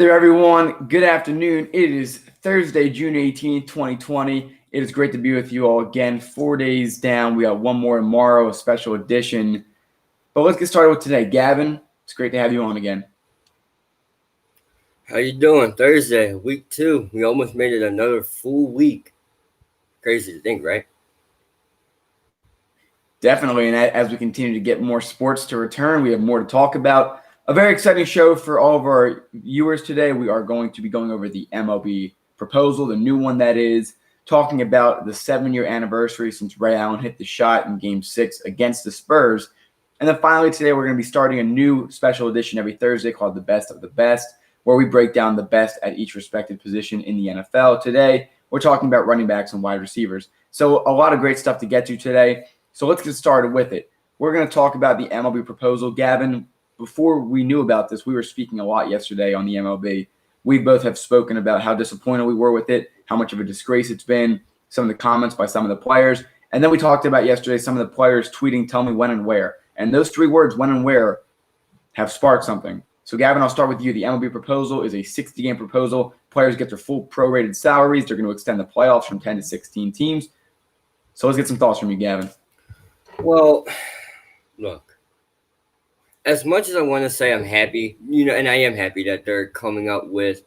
There, everyone. Good afternoon. It is Thursday, June 18th, 2020. It is great to be with you all again. 4 days down. We got one more tomorrow, a special edition. But let's get started with today. Gavin, it's great to have you on again. How you doing? Thursday, week 2. We almost made it another full week. Crazy to think, right? Definitely. And as we continue to get more sports to return, we have more to talk about. A very exciting show for all of our viewers today. We are going to be going over the MLB proposal, the new one that is, talking about the 7-year anniversary since Ray Allen hit the shot in Game 6 against the Spurs. And then finally today, we're going to be starting a new special edition every Thursday called The Best of the Best, where we break down the best at each respective position in the NFL. Today, we're talking about running backs and wide receivers. So a lot of great stuff to get to today. So let's get started with it. We're going to talk about the MLB proposal. Gavin, before we knew about this, we were speaking a lot yesterday on the MLB. We both have spoken about how disappointed we were with it, how much of a disgrace it's been, some of the comments by some of the players. And then we talked about yesterday some of the players tweeting, tell me when and where. And those 3 words, when and where, have sparked something. So, Gavin, I'll start with you. The MLB proposal is a 60-game proposal. Players get their full prorated salaries. They're going to extend the playoffs from 10 to 16 teams. So let's get some thoughts from you, Gavin. Well, look, as much as I want to say I'm happy, and I am happy that they're coming up with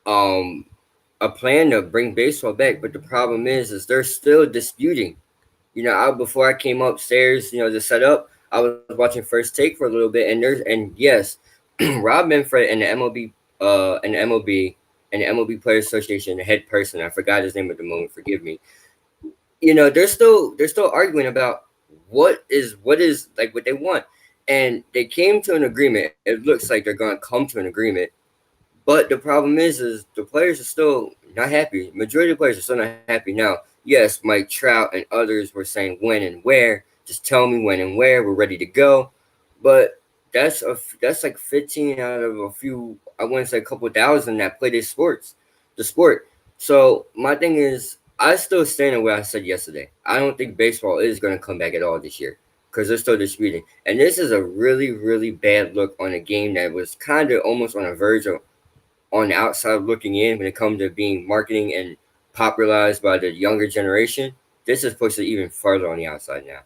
a plan to bring baseball back, but the problem is they're still disputing. Before I came upstairs, to set up, I was watching First Take for a little bit, and yes, Rob Manfred and the MLB and the MLB Players Association, the head person, I forgot his name at the moment, forgive me. They're still arguing about what is like what they want, and they came to an agreement. It looks like they're going to come to an agreement, but the problem is the players are still not happy. Majority of the players are still not happy now. Yes, Mike Trout and others were saying when and where. Just tell me when and where. We're ready to go, but that's like 15 out of a few. I want to say a couple thousand that play the sport. So my thing is, I still stand on what I said yesterday. I don't think baseball is going to come back at all this year because they're still disputing. And this is a really, really bad look on a game that was kind of almost on a verge of on the outside looking in when it comes to being marketing and popularized by the younger generation. This is pushed even further on the outside now.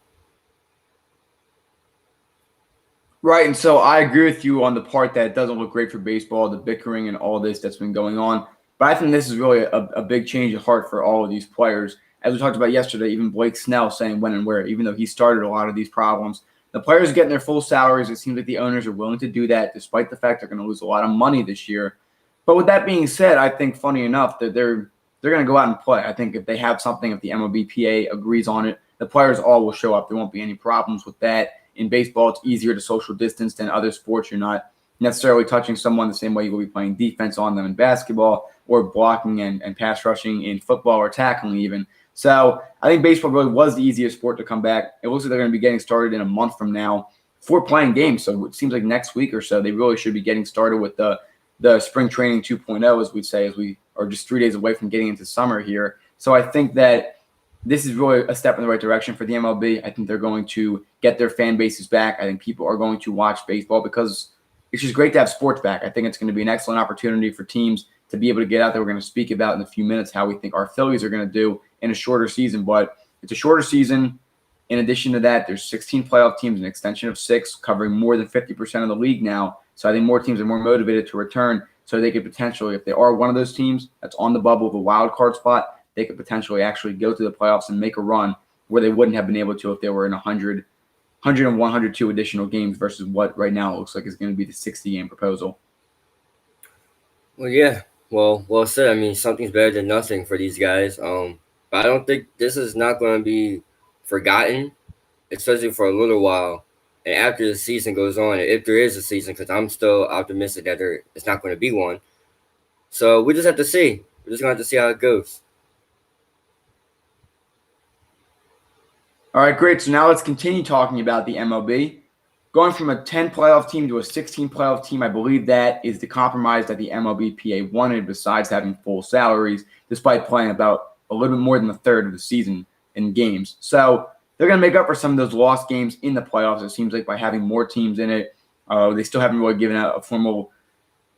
Right, and so I agree with you on the part that it doesn't look great for baseball, the bickering and all this that's been going on. But I think this is really a big change of heart for all of these players. As we talked about yesterday, even Blake Snell saying when and where, even though he started a lot of these problems. The players are getting their full salaries. It seems like the owners are willing to do that, despite the fact they're going to lose a lot of money this year. But with that being said, I think funny enough that they're going to go out and play. I think if they have something, if the MLBPA agrees on it, the players all will show up. There won't be any problems with that. In baseball, it's easier to social distance than other sports. You're not necessarily touching someone the same way you will be playing defense on them in basketball or blocking and pass rushing in football or tackling even. So I think baseball really was the easiest sport to come back. It looks like they're going to be getting started in a month from now for playing games. So it seems like next week or so, they really should be getting started with the spring training 2.0, as we'd say, as we are just 3 days away from getting into summer here. So I think that this is really a step in the right direction for the MLB. I think they're going to get their fan bases back. I think people are going to watch baseball because it's just great to have sports back. I think it's going to be an excellent opportunity for teams to be able to get out there. We're going to speak about in a few minutes how we think our Phillies are going to do in a shorter season, but it's a shorter season. In addition to that, there's 16 playoff teams, an extension of 6, covering more than 50% of the league now. So I think more teams are more motivated to return so they could potentially, if they are one of those teams that's on the bubble of a wild card spot, they could potentially actually go to the playoffs and make a run where they wouldn't have been able to if they were in 100 and 102 additional games versus what right now it looks like is going to be the 60-game proposal. Well, yeah. Well said. I mean, something's better than nothing for these guys. But I don't think this is not going to be forgotten, especially for a little while. And after the season goes on, if there is a season, because I'm still optimistic that it's not going to be one. So we just have to see. We're just going to have to see how it goes. All right, great. So now let's continue talking about the MLB. Going from a 10 playoff team to a 16 playoff team, I believe that is the compromise that the MLBPA wanted, besides having full salaries, despite playing about a little bit more than a third of the season in games. So they're going to make up for some of those lost games in the playoffs, it seems like, by having more teams in it. They still haven't really given out a formal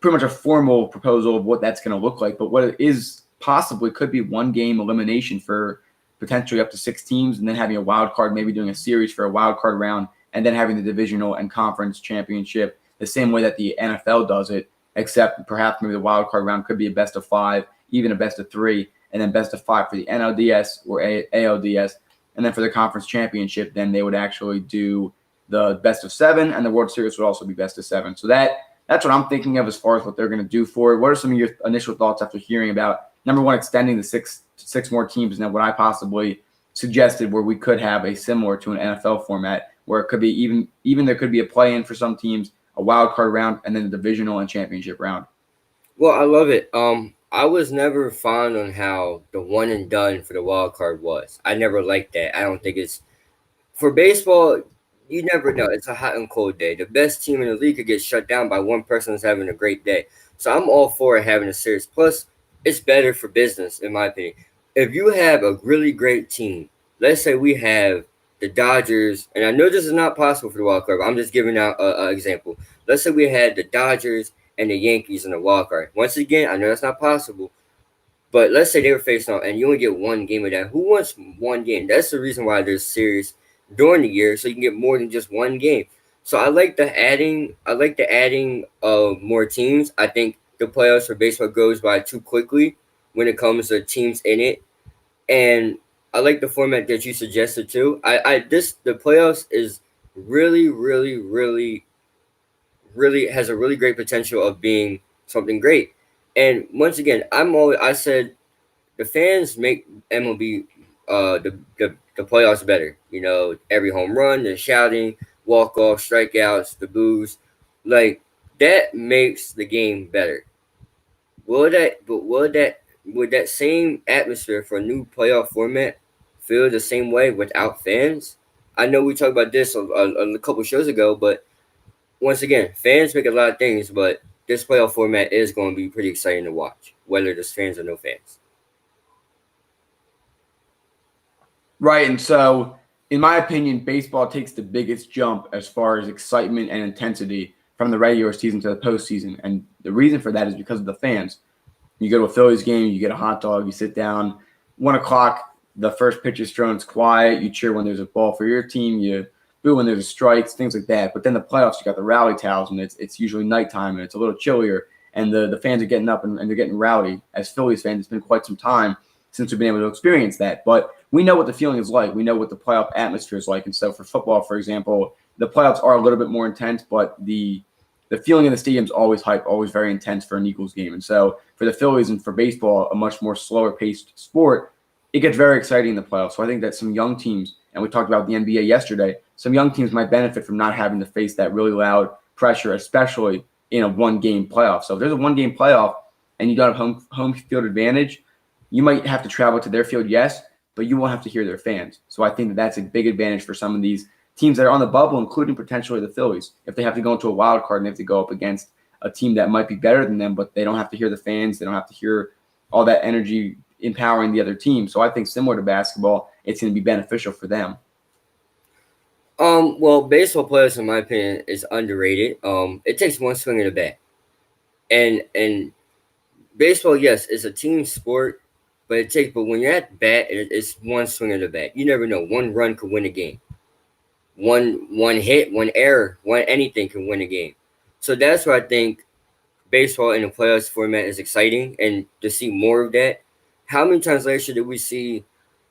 pretty much a formal proposal of what that's going to look like. But what it is possibly could be one game elimination for potentially up to 6 teams, and then having a wild card, maybe doing a series for a wild card round, and then having the divisional and conference championship the same way that the NFL does it, except perhaps maybe the wild card round could be a best of 5, even a best of 3, and then best of 5 for the NLDS or ALDS. And then for the conference championship, then they would actually do the best of 7, and the World Series would also be best of 7. So that's what I'm thinking of as far as what they're going to do for it. What are some of your initial thoughts after hearing about, number one, extending the six more teams, and then what I possibly suggested where we could have a similar to an NFL format where it could be even there could be a play-in for some teams, a wild card round, and then the divisional and championship round. Well, I love it. I was never fond on how the one and done for the wild card was. I never liked that. I don't think it's for baseball. You never know. It's a hot and cold day. The best team in the league could get shut down by one person who's having a great day. So I'm all for having a series. Plus, it's better for business, in my opinion. If you have a really great team, let's say we have the Dodgers, and I know this is not possible for the wild card, but I'm just giving out an example. Let's say we had the Dodgers and the Yankees in the wild card. Once again, I know that's not possible, but let's say they were facing off, and you only get one game of that. Who wants one game? That's the reason why there's series during the year, so you can get more than just one game. So I like the adding. Of more teams. I think the playoffs for baseball goes by too quickly when it comes to teams in it, and I like the format that you suggested too. The playoffs is really, really, really, really has a really great potential of being something great. And once again, I said the fans make MLB the playoffs better. You know, every home run, the shouting, walk off, strikeouts, the boos, like that makes the game better. Would that same atmosphere for a new playoff format feel the same way without fans? I know we talked about this a couple shows ago, but once again, fans make a lot of things, but this playoff format is going to be pretty exciting to watch, whether there's fans or no fans. Right, and so in my opinion, baseball takes the biggest jump as far as excitement and intensity from the regular season to the postseason, and the reason for that is because of the fans. You go to a Phillies game, you get a hot dog, you sit down, 1 o'clock, the first pitch is thrown, it's quiet, you cheer when there's a ball for your team, you boo when there's strikes, things like that. But then the playoffs, you got the rally towels, and it's usually nighttime, and it's a little chillier, and the fans are getting up and they're getting rowdy. As Phillies fans, it's been quite some time since we've been able to experience that. But we know what the feeling is like. We know what the playoff atmosphere is like. And so for football, for example, the playoffs are a little bit more intense, but the feeling in the stadium is always hype, always very intense for an Eagles game. And so for the Phillies and for baseball, a much more slower paced sport, it gets very exciting in the playoffs. So I think that some young teams, and we talked about the NBA yesterday, some young teams might benefit from not having to face that really loud pressure, especially in a one-game playoff. So if there's a one-game playoff and you don't have home field advantage, you might have to travel to their field, yes, but you won't have to hear their fans. So I think that that's a big advantage for some of these teams that are on the bubble, including potentially the Phillies. If they have to go into a wild card and they have to go up against a team that might be better than them, but they don't have to hear the fans, they don't have to hear all that energy empowering the other team. So I think similar to basketball, it's going to be beneficial for them. Well, baseball players, in my opinion, is underrated. It takes one swing of the bat, and baseball, yes, is a team sport, but when you're at the bat, it's one swing of the bat. You never know. One run could win a game. One hit, one error, one anything can win a game. So that's why I think baseball in the playoffs format is exciting, and to see more of that. How many times last year did we see?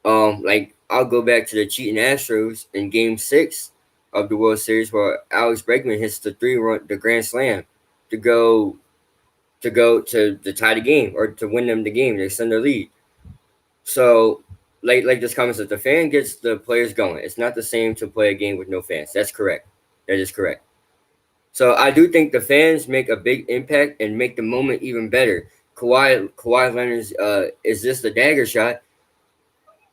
Like I'll go back to the cheating Astros in Game 6 of the World Series, where Alex Bregman hits the grand slam to go to tie the game or to win them the game. They extend their lead. So, like this comment says, the fan gets the players going. It's not the same to play a game with no fans. That's correct. That is correct. So I do think the fans make a big impact and make the moment even better. Kawhi Leonard's is this the dagger shot?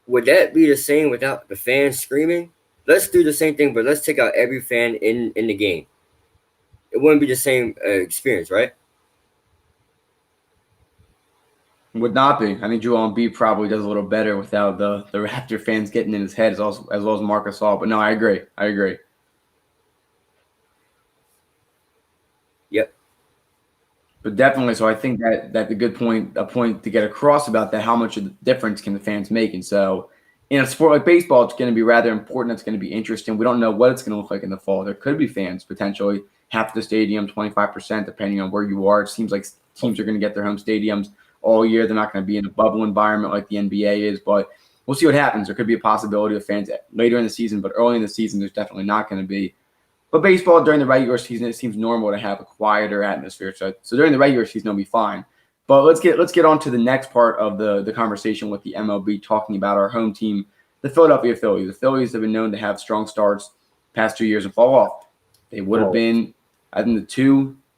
Would that be the same without the fans screaming? Let's do the same thing, but let's take out every fan in the game. It wouldn't be the same experience, right? Would not be. I think Joel Embiid probably does a little better without the Raptor fans getting in his head as well as Marc Gasol. But no, I agree. But definitely, so I think that the good point, a point to get across about that, how much of the difference can the fans make? And so, in a sport like baseball, it's going to be rather important. It's going to be interesting. We don't know what it's going to look like in the fall. There could be fans potentially half the stadium, 25%, depending on where you are. It seems like teams are going to get their home stadiums all year. They're not going to be in a bubble environment like the NBA is, but we'll see what happens. There could be a possibility of fans later in the season, but early in the season, there's definitely not going to be. But baseball during the regular season, it seems normal to have a quieter atmosphere. So during the regular season, it'll be fine. But let's get on to the next part of the conversation with the MLB, talking about our home team, the Philadelphia Phillies. The Phillies have been known to have strong starts past 2 years and fall off. They would have been, I think,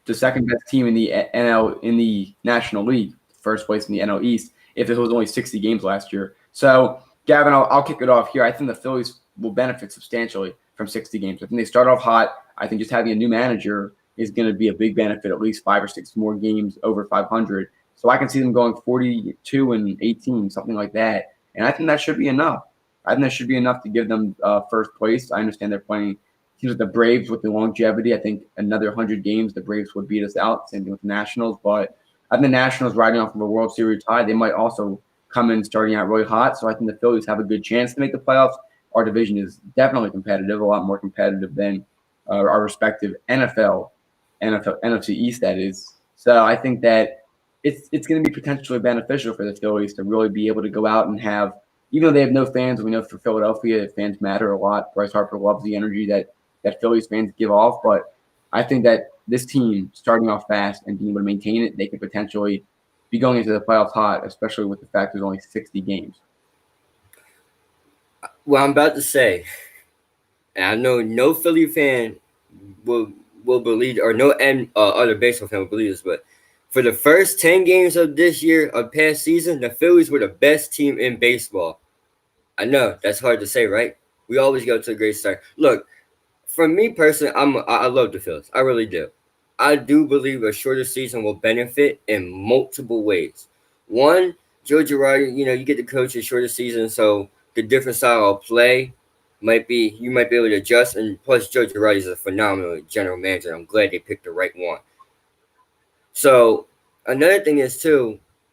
the second best team in the NL in the National League, first place in the NL East, if it was only 60 games last year. So, Gavin, I'll kick it off here. I think the Phillies will benefit substantially from 60 games. I think they start off hot. I think just having a new manager is going to be a big benefit, at least 5 or 6 more games over 500. So I can see them going 42 and 18, something like that. And I think that should be enough. I think that should be enough to give them first place. I understand they're playing teams with the Braves with the longevity. I think another 100 games, the Braves would beat us out. Same thing with the Nationals. But I think the Nationals riding off of a World Series tie, they might also come in starting out really hot. So I think the Phillies have a good chance to make the playoffs. Our division is definitely competitive, a lot more competitive than our respective NFC East, that is. So I think that it's going to be potentially beneficial for the Phillies to really be able to go out and have, even though they have no fans, we know for Philadelphia, fans matter a lot. Bryce Harper loves the energy that Phillies fans give off. But I think that this team, starting off fast and being able to maintain it, they could potentially be going into the playoffs hot, especially with the fact there's only 60 games. Well, I'm about to say, and I know no Philly fan will believe, or no other baseball fan will believe this, but for the first 10 games of this year, of past season, the Phillies were the best team in baseball. I know that's hard to say, right? We always go to a great start. Look, for me personally, I love the Phillies. I really do. I do believe a shorter season will benefit in multiple ways. One, Joe Girardi, you get to coach a shorter season, so the different style of play you might be able to adjust. And plus, Joe Girardi is a phenomenal general manager. I'm glad they picked the right one. So another thing is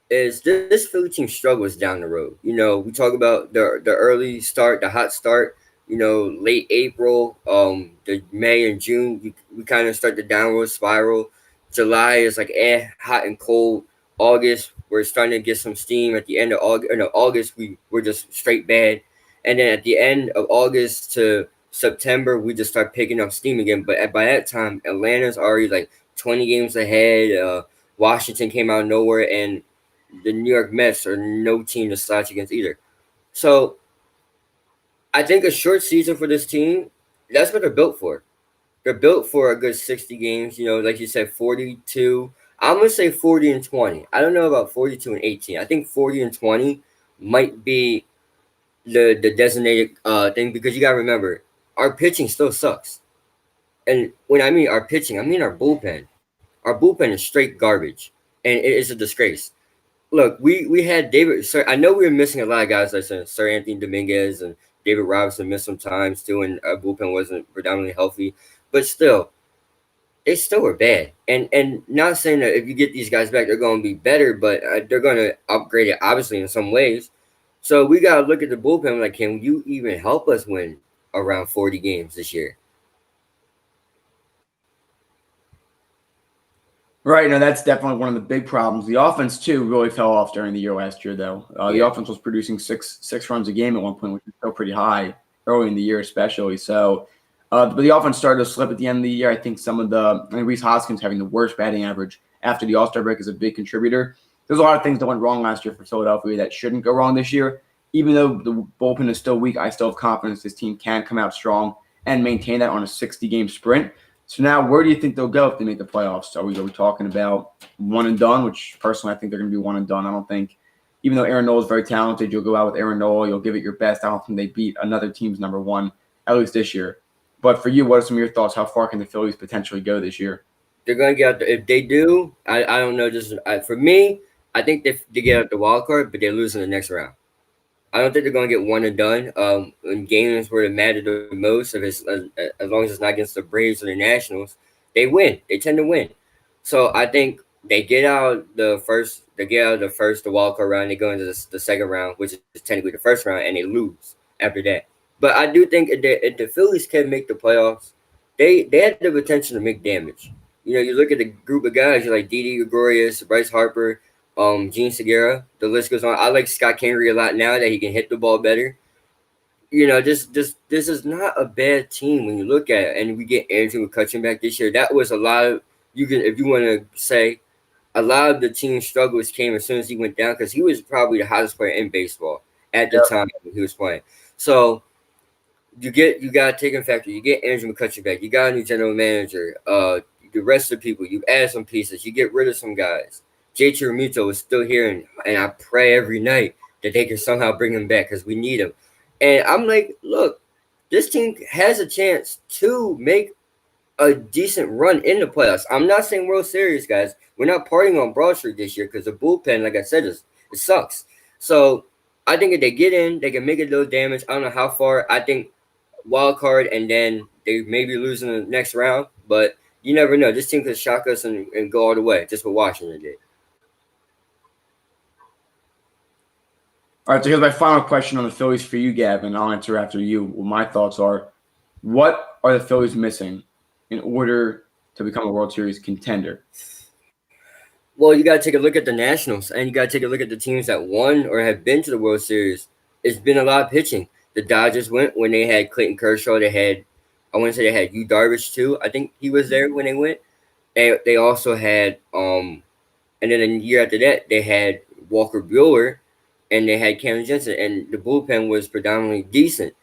this Philly team struggles down the road. We talk about the early start, the hot start. Late April, the May and June, we kind of start the downward spiral. July is like hot and cold. August, we're starting to get some steam. At the end of August, August we're just straight bad. And then at the end of August to September, we just start picking up steam again. But by that time, Atlanta's already like 20 games ahead. Washington came out of nowhere, and the New York Mets are no team to slouch against either. So I think a short season for this team, that's what they're built for. They're built for a good 60 games, like you said, 42. I'm going to say 40 and 20. I don't know about 42 and 18. I think 40 and 20 might be the designated thing, because you got to remember, our pitching still sucks. And when I mean our pitching, I mean our bullpen. Our bullpen is straight garbage, and it is a disgrace. Look, we had David. Sir, I know we were missing a lot of guys like Sir Anthony Dominguez and David Robinson missed some times too, and our bullpen wasn't predominantly healthy. But still, they still were bad. And not saying that if you get these guys back, they're going to be better, but they're going to upgrade it, obviously, in some ways. So we got to look at the bullpen like, can you even help us win around 40 games this year? Right. No, that's definitely one of the big problems. The offense, too, really fell off during the year last year, though. The offense was producing six runs a game at one point, which is still pretty high early in the year, especially. So, but the offense started to slip at the end of the year. I think Rhys Hoskins having the worst batting average after the All-Star break is a big contributor. There's a lot of things that went wrong last year for Philadelphia that shouldn't go wrong this year. Even though the bullpen is still weak, I still have confidence this team can come out strong and maintain that on a 60-game sprint. So now, where do you think they'll go if they make the playoffs? Are we talking about one and done, which personally I think they're going to be one and done. I don't think, even though Aaron Nola is very talented, you'll go out with Aaron Nola, you'll give it your best. I don't think they beat another team's number one, at least this year. But for you, what are some of your thoughts? How far can the Phillies potentially go this year? They're going to get out there. If they do, I don't know. For me, I think they get out the wild card, but they lose in the next round. I don't think they're going to get one and done. In games where it mattered the most, if it's as long as it's not against the Braves or the Nationals, they win. They tend to win. So I think they get out the first, the wild card round. They go into the second round, which is technically the first round, and they lose after that. But I do think if the Phillies can make the playoffs, they had the potential to make damage. You look at the group of guys, you're like Didi Gregorius, Bryce Harper, Gene Segura. The list goes on. I like Scott Kingery a lot now that he can hit the ball better. This is not a bad team when you look at it. And we get Andrew McCutchen back this year. That was a lot of if you want to say a lot of the team's struggles came as soon as he went down because he was probably the hottest player in baseball at the time he was playing. So you got to take in factor. You get Andrew McCutchen back. You got a new general manager. The rest of the people, you add some pieces. You get rid of some guys. JT Realmuto is still here, and I pray every night that they can somehow bring him back because we need him. And I'm like, look, this team has a chance to make a decent run in the playoffs. I'm not saying World Series, guys. We're not partying on Broad Street this year because the bullpen, like I said, it sucks. So I think if they get in, they can make a little damage. I don't know how far. I think wild card, and then they maybe lose in the next round. But you never know. This team could shock us and go all the way, just what Washington did. All right, so here's my final question on the Phillies for you, Gavin. I'll answer after you. What my thoughts are. What are the Phillies missing in order to become a World Series contender? Well, you got to take a look at the Nationals, and you got to take a look at the teams that won or have been to the World Series. It's been a lot of pitching. The Dodgers went when they had Clayton Kershaw. They had Yu Darvish too. I think he was there when they went. And they also had and then a year after that they had Walker Buehler, and they had Cameron Jensen, and the bullpen was predominantly decent.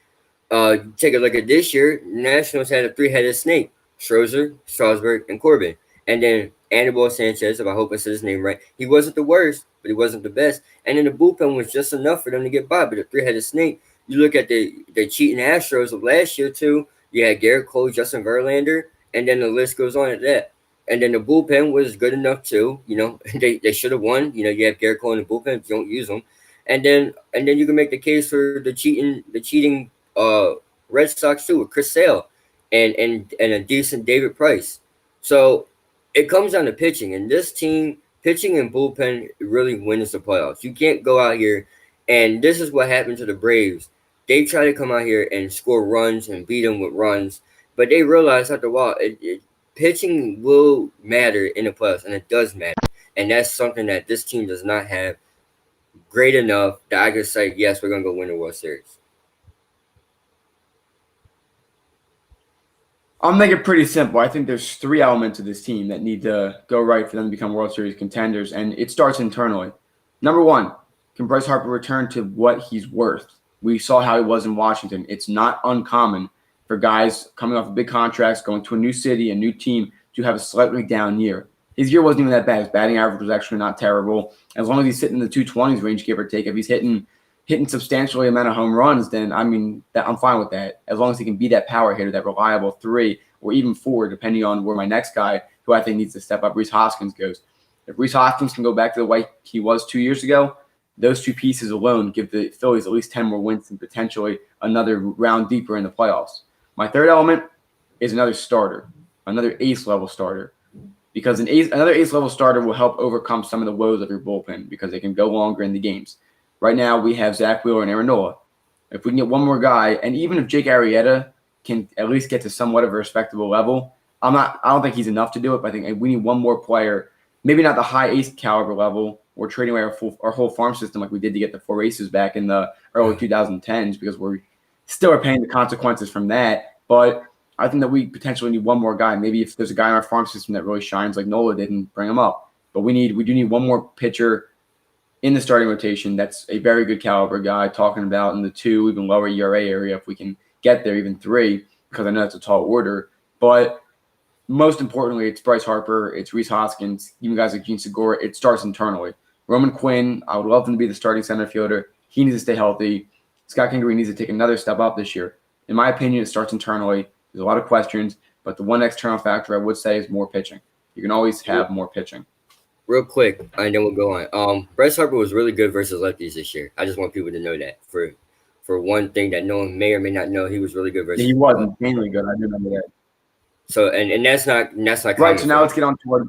Take a look at this year. Nationals had a three-headed snake: Scherzer, Strasburg, and Corbin. And then Anibal Sanchez, if I hope I said his name right, he wasn't the worst, but he wasn't the best. And then the bullpen was just enough for them to get by. But the three-headed snake, you look at the cheating Astros of last year too. You had Garrett Cole, Justin Verlander, and then the list goes on at that. And then the bullpen was good enough too. They should have won. You have Garrett Cole in the bullpen if you don't use them. And then you can make the case for the cheating Red Sox too with Chris Sale and a decent David Price. So it comes down to pitching, and this team, pitching and bullpen really wins the playoffs. You can't go out here, and this is what happened to the Braves. They try to come out here and score runs and beat them with runs, but they realize after a while, pitching will matter in the playoffs, and it does matter. And that's something that this team does not have great enough that I can say, yes, we're going to go win the World Series. I'll make it pretty simple. I think there's three elements of this team that need to go right for them to become World Series contenders, and it starts internally. Number one, can Bryce Harper return to what he's worth? We saw how he was in Washington. It's not uncommon for guys coming off of big contracts, going to a new city, a new team, to have a slightly down year. His year wasn't even that bad. His batting average was actually not terrible. As long as he's sitting in the 220s range, give or take, if he's hitting substantially amount of home runs, then I'm fine with that. As long as he can be that power hitter, that reliable 3 or even 4, depending on where my next guy, who I think needs to step up, Rhys Hoskins, goes. If Rhys Hoskins can go back to the way he was 2 years ago, those two pieces alone give the Phillies at least 10 more wins and potentially another round deeper in the playoffs. My third element is another starter, another ace-level starter, because another ace-level starter will help overcome some of the woes of your bullpen because they can go longer in the games. Right now, we have Zach Wheeler and Aaron Nola. If we can get one more guy, and even if Jake Arrieta can at least get to somewhat of a respectable level, I don't think he's enough to do it, but I think we need one more player, maybe not the high ace caliber level. We're trading away our whole farm system like we did to get the 4 aces back in the early 2010s because we still are paying the consequences from that. But I think that we potentially need one more guy. Maybe if there's a guy in our farm system that really shines like Nola didn't, bring him up. But we do need one more pitcher in the starting rotation that's a very good caliber guy, talking about in the 2, even lower ERA area if we can get there, even 3, because I know that's a tall order. But most importantly, it's Bryce Harper, it's Rhys Hoskins, even guys like Gene Segura. It starts internally. Roman Quinn, I would love him to be the starting center fielder. He needs to stay healthy. Scott Kingery needs to take another step up this year. In my opinion, it starts internally. There's a lot of questions, but the one external factor I would say is more pitching. You can always have more pitching. Real quick, and then we'll go on. Bryce Harper was really good versus lefties this year. I just want people to know that. For one thing that no one may or may not know, he was really good versus. Yeah, he was insanely good. I do remember that. So and that's not right. So now let's get on to what.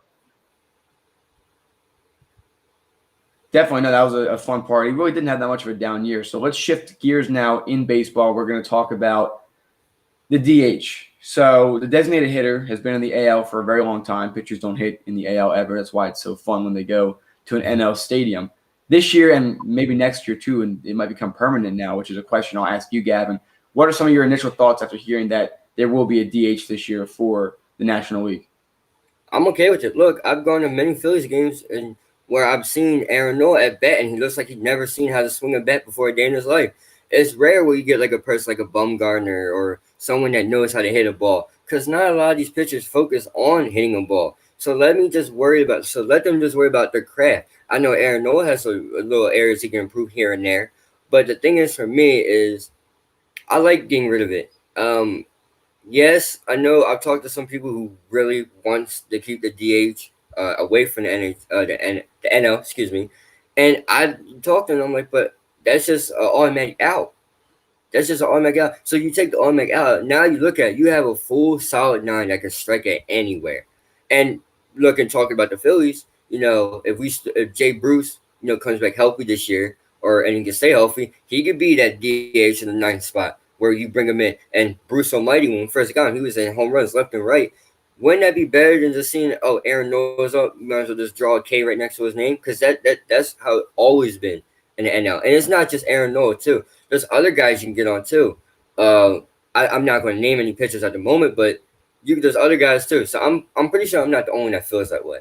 Definitely, no, that was a fun part. He really didn't have that much of a down year. So let's shift gears now in baseball. We're going to talk about the DH. So the designated hitter has been in the AL for a very long time. Pitchers don't hit in the AL ever. That's why it's so fun when they go to an NL stadium. This year and maybe next year too, and it might become permanent now, which is a question I'll ask you, Gavin. What are some of your initial thoughts after hearing that there will be a DH this year for the National League? I'm okay with it. Look, I've gone to many Phillies games and where I've seen Aaron Nola at bat, and he looks like he'd never seen how to swing a bat before a day in his life. It's rare where you get like a person like a Bumgarner or someone that knows how to hit a ball, because not a lot of these pitchers focus on hitting a ball. So let them just worry about their craft. I know Aaron Nola has a little areas he can improve here and there, but the thing is for me is I like getting rid of it. Yes, I know. I've talked to some people who really wants to keep the DH away from the NL, excuse me. And I talked to them. I'm like, but that's just an automatic out. That's just an automatic out. So you take the automatic out. Now you look at it, you have a full solid nine that can strike at anywhere. And look and talking about the Phillies, if Jay Bruce, comes back healthy this year, and he can stay healthy, he could be that DH in the ninth spot where you bring him in. And Bruce Almighty, when we first got him, he was in home runs left and right. Wouldn't that be better than just seeing, Aaron Noah's up, you might as well just draw a K right next to his name? Because that's how it always been in the NL. And it's not just Aaron Noah, too. There's other guys you can get on, too. I'm not going to name any pitchers at the moment, but there's other guys, too. So I'm pretty sure I'm not the only one that feels that way.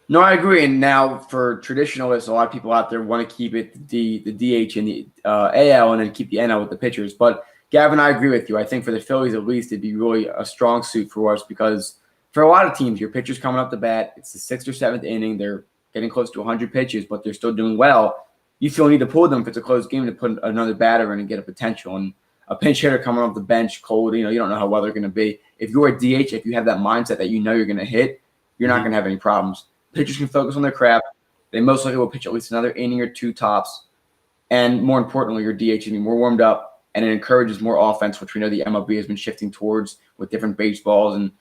No, I agree. And now for traditionalists, a lot of people out there want to keep it the DH and the AL and then keep the NL with the pitchers. But Gavin, I agree with you. I think for the Phillies, at least, it'd be really a strong suit for us because for a lot of teams, your pitcher's coming up the bat. It's the sixth or seventh inning. They're getting close to 100 pitches, but they're still doing well. You feel need to pull them if it's a close game to put another batter in and get a potential. And a pinch hitter coming off the bench cold, you don't know how well they're going to be. If you're a DH, if you have that mindset that you're going to hit, you're not going to have any problems. Pitchers can focus on their craft. They most likely will pitch at least another inning or two tops. And more importantly, your DH is more warmed up, and it encourages more offense, which we know the MLB has been shifting towards with different baseballs and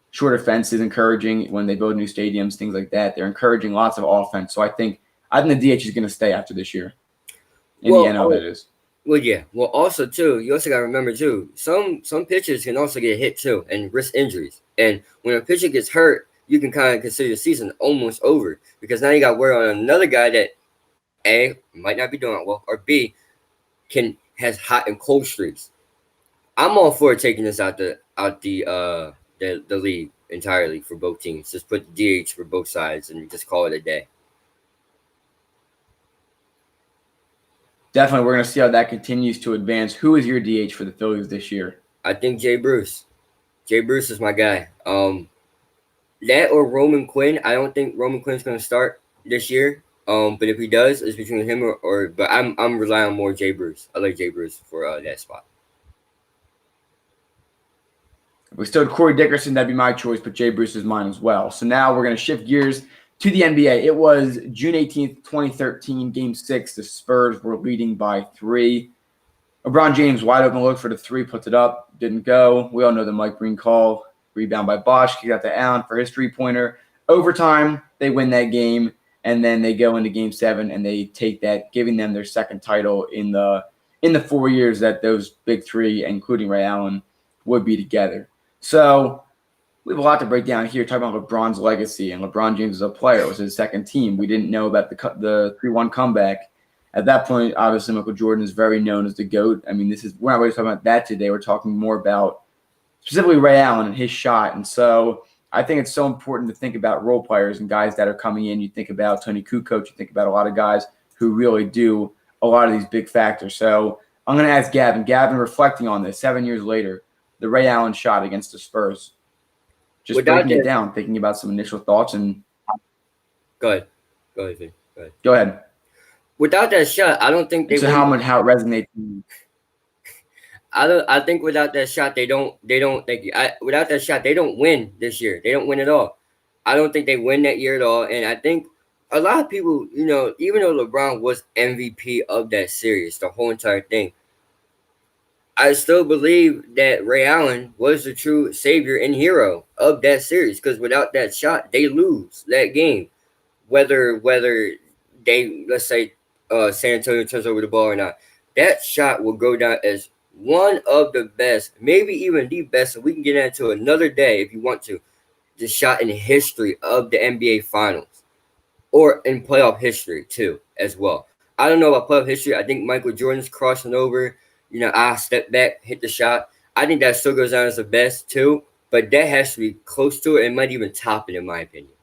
shorter fences, encouraging when they build new stadiums, things like that. They're encouraging lots of offense. So I think the DH is going to stay after this year. In the NL, that is. Well, yeah. Well, also, too, you also got to remember, too, some pitchers can also get hit, too, and risk injuries. And when a pitcher gets hurt, you can kind of consider the season almost over because now you got to worry on another guy that A, might not be doing well, or B, has hot and cold streaks. I'm all for taking this out the league entirely for both teams. Just put the DH for both sides and just call it a day. Definitely, we're going to see how that continues to advance. Who is your DH for the Phillies this year? I think Jay Bruce. Jay Bruce is my guy. That or Roman Quinn. I don't think Roman Quinn's going to start this year. But if he does, it's between him but I'm relying on more Jay Bruce. I like Jay Bruce for that spot. If we still had Corey Dickerson, that'd be my choice, but Jay Bruce is mine as well. So now we're going to shift gears to the NBA. It was June 18th, 2013, Game 6. The Spurs were leading by 3. LeBron James, wide open look for the 3, puts it up, didn't go. We all know the Mike Breen call. Rebound by Bosch, kick out to Allen for his 3-pointer. Overtime, they win that game, and then they go into Game 7, and they take that, giving them their second title in the 4 years that those big 3, including Ray Allen, would be together. So we have a lot to break down here, talking about LeBron's legacy, and LeBron James as a player. It was his second team. We didn't know about the 3-1 comeback. At that point, obviously, Michael Jordan is very known as the GOAT. I mean, we're not really talking about that today. We're talking more about specifically Ray Allen and his shot. And so I think it's so important to think about role players and guys that are coming in. You think about Tony Kukoc. You think about a lot of guys who really do a lot of these big factors. So I'm going to ask Gavin. Gavin, reflecting on this 7 years later, the Ray Allen shot against the Spurs. Just breaking it down, thinking about some initial thoughts. And Go ahead. Go ahead. Without that shot, I don't think they. So how it resonates. I think without that shot, they don't. Thank you. Without that shot, they don't win this year. They don't win at all. I don't think they win that year at all. And I think a lot of people, even though LeBron was MVP of that series, the whole entire thing, I still believe that Ray Allen was the true savior and hero of that series because without that shot, they lose that game. Whether they, let's say, San Antonio turns over the ball or not, that shot will go down as one of the best, maybe even the best. And we can get into another day if you want to. The shot in history of the NBA Finals or in playoff history too, as well. I don't know about playoff history. I think Michael Jordan's crossing over. I step back, hit the shot. I think that still goes down as the best too, but that has to be close to it and might even top it in my opinion.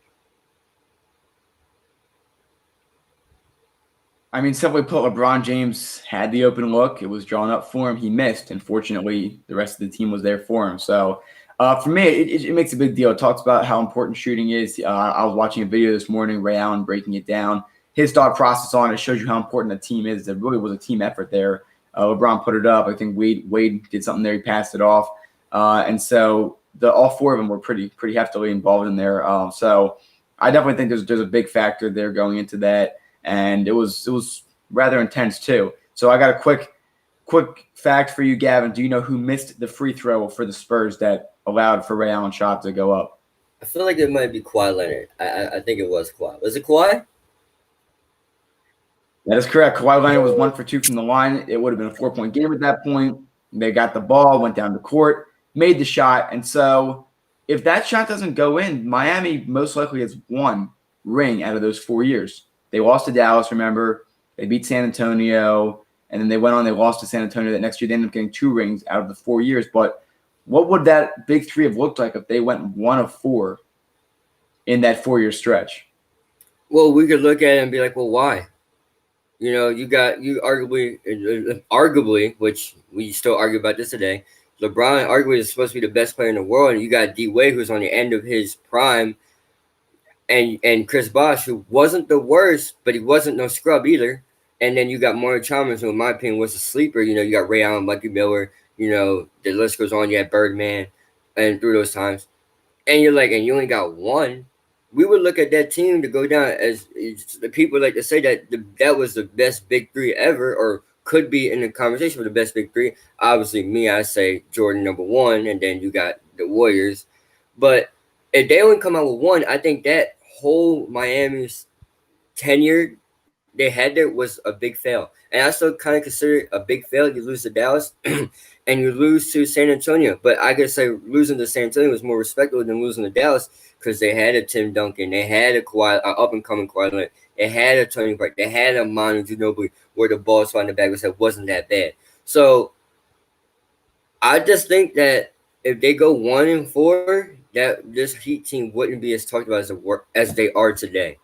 I mean, simply put, LeBron James had the open look. It was drawn up for him. He missed. Unfortunately, the rest of the team was there for him. So, for me, it makes a big deal. It talks about how important shooting is. I was watching a video this morning, Ray Allen breaking it down. His thought process on it shows you how important a team is. It really was a team effort there. LeBron put it up. I think Wade did something there. He passed it off. And so all four of them were pretty heftily involved in there. So I definitely think there's a big factor there going into that. And it was rather intense too. So I got a quick fact for you, Gavin. Do you know who missed the free throw for the Spurs that allowed for Ray Allen's shot to go up? I feel like it might be Kawhi Leonard. I think it was Kawhi. Was it Kawhi? That is correct. Kawhi Leonard was 1 for 2 from the line. It would have been a 4-point game at that point. They got the ball, went down the court, made the shot. And so if that shot doesn't go in, Miami most likely has one ring out of those 4 years. They lost to Dallas, remember? They beat San Antonio, and then they went on. They lost to San Antonio that next year. They ended up getting 2 rings out of the 4 years. But what would that big three have looked like if they went 1 of 4 in that 4-year stretch? Well, we could look at it and be like, well, why? You arguably, which we still argue about this today, LeBron arguably is supposed to be the best player in the world, and you got D Wade who's on the end of his prime, and Chris Bosh, who wasn't the worst, but he wasn't no scrub either. And then you got Mario Chalmers, who in my opinion was a sleeper. You got Ray Allen, Lucky Miller, the list goes on. You had Birdman, and through those times. And you're like, and you only got one. We would look at that team to go down as the people like to say that that was the best big three ever, or could be in the conversation for the best big three. Obviously, me, I say Jordan number one, and then you got the Warriors. But if they only come out with one, I think that whole Miami's tenure they had there was a big fail. And I still kind of consider it a big fail. You lose to Dallas and you lose to San Antonio. But I could say losing to San Antonio was more respectable than losing to Dallas because they had a Tim Duncan. They had a up-and-coming Kawhi Leonard. They had a Tony Parker. They had a Manu Ginobili where the ball spot in the back wasn't that bad. So I just think that if they go 1 and 4, that this Heat team wouldn't be as talked about as they are today.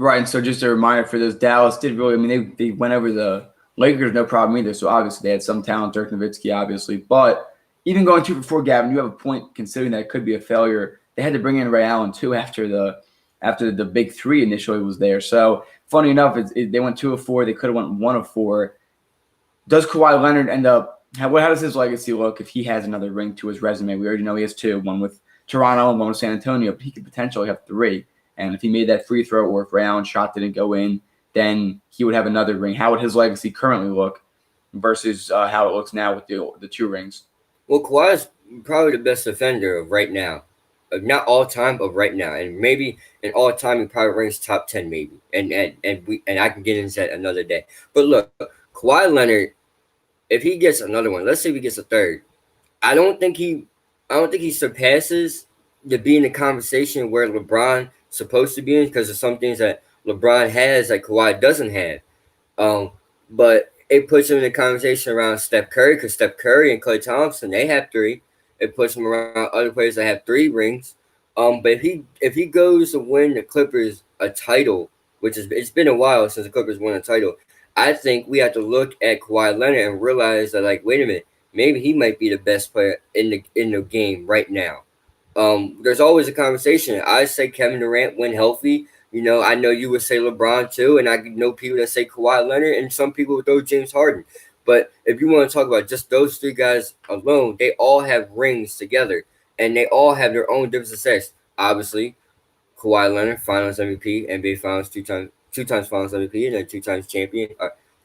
Right, and so just a reminder for those, Dallas did really. I mean, they went over the Lakers, no problem either. So obviously they had some talent, Dirk Nowitzki, obviously. But even going 2 for 4, Gavin, you have a point considering that it could be a failure. They had to bring in Ray Allen too after the big three initially was there. So funny enough, they went 2 of 4. They could have went 1 of 4. Does Kawhi Leonard end up? How does his legacy look if he has another ring to his resume? We already know he has 2, one with Toronto and one with San Antonio, but he could potentially have 3. And if he made that free throw or if Ray Allen's shot didn't go in, then he would have another ring. How would his legacy currently look versus how it looks now with the 2 rings? Well, Kawhi is probably the best defender of right now. Not all time, but right now. And maybe in all time, he probably ranks top 10 maybe. And I can get into that another day. But look, Kawhi Leonard, if he gets another one, let's say he gets a third, I don't think he surpasses to be in the conversation where LeBron supposed to be in because of some things that LeBron has that Kawhi doesn't have. But it puts him in the conversation around Steph Curry because Steph Curry and Klay Thompson, they have 3. It puts him around other players that have 3 rings. But if he goes to win the Clippers a title, it's been a while since the Clippers won a title, I think we have to look at Kawhi Leonard and realize that, like, wait a minute, maybe he might be the best player in the game right now. There's always a conversation. I say Kevin Durant when healthy. I know you would say LeBron too, and I know people that say Kawhi Leonard, and some people would throw James Harden. But if you want to talk about just those 3 guys alone, they all have rings together, and they all have their own different success. Obviously, Kawhi Leonard, Finals MVP, NBA Finals 2 times Finals MVP, and then 2 times champion,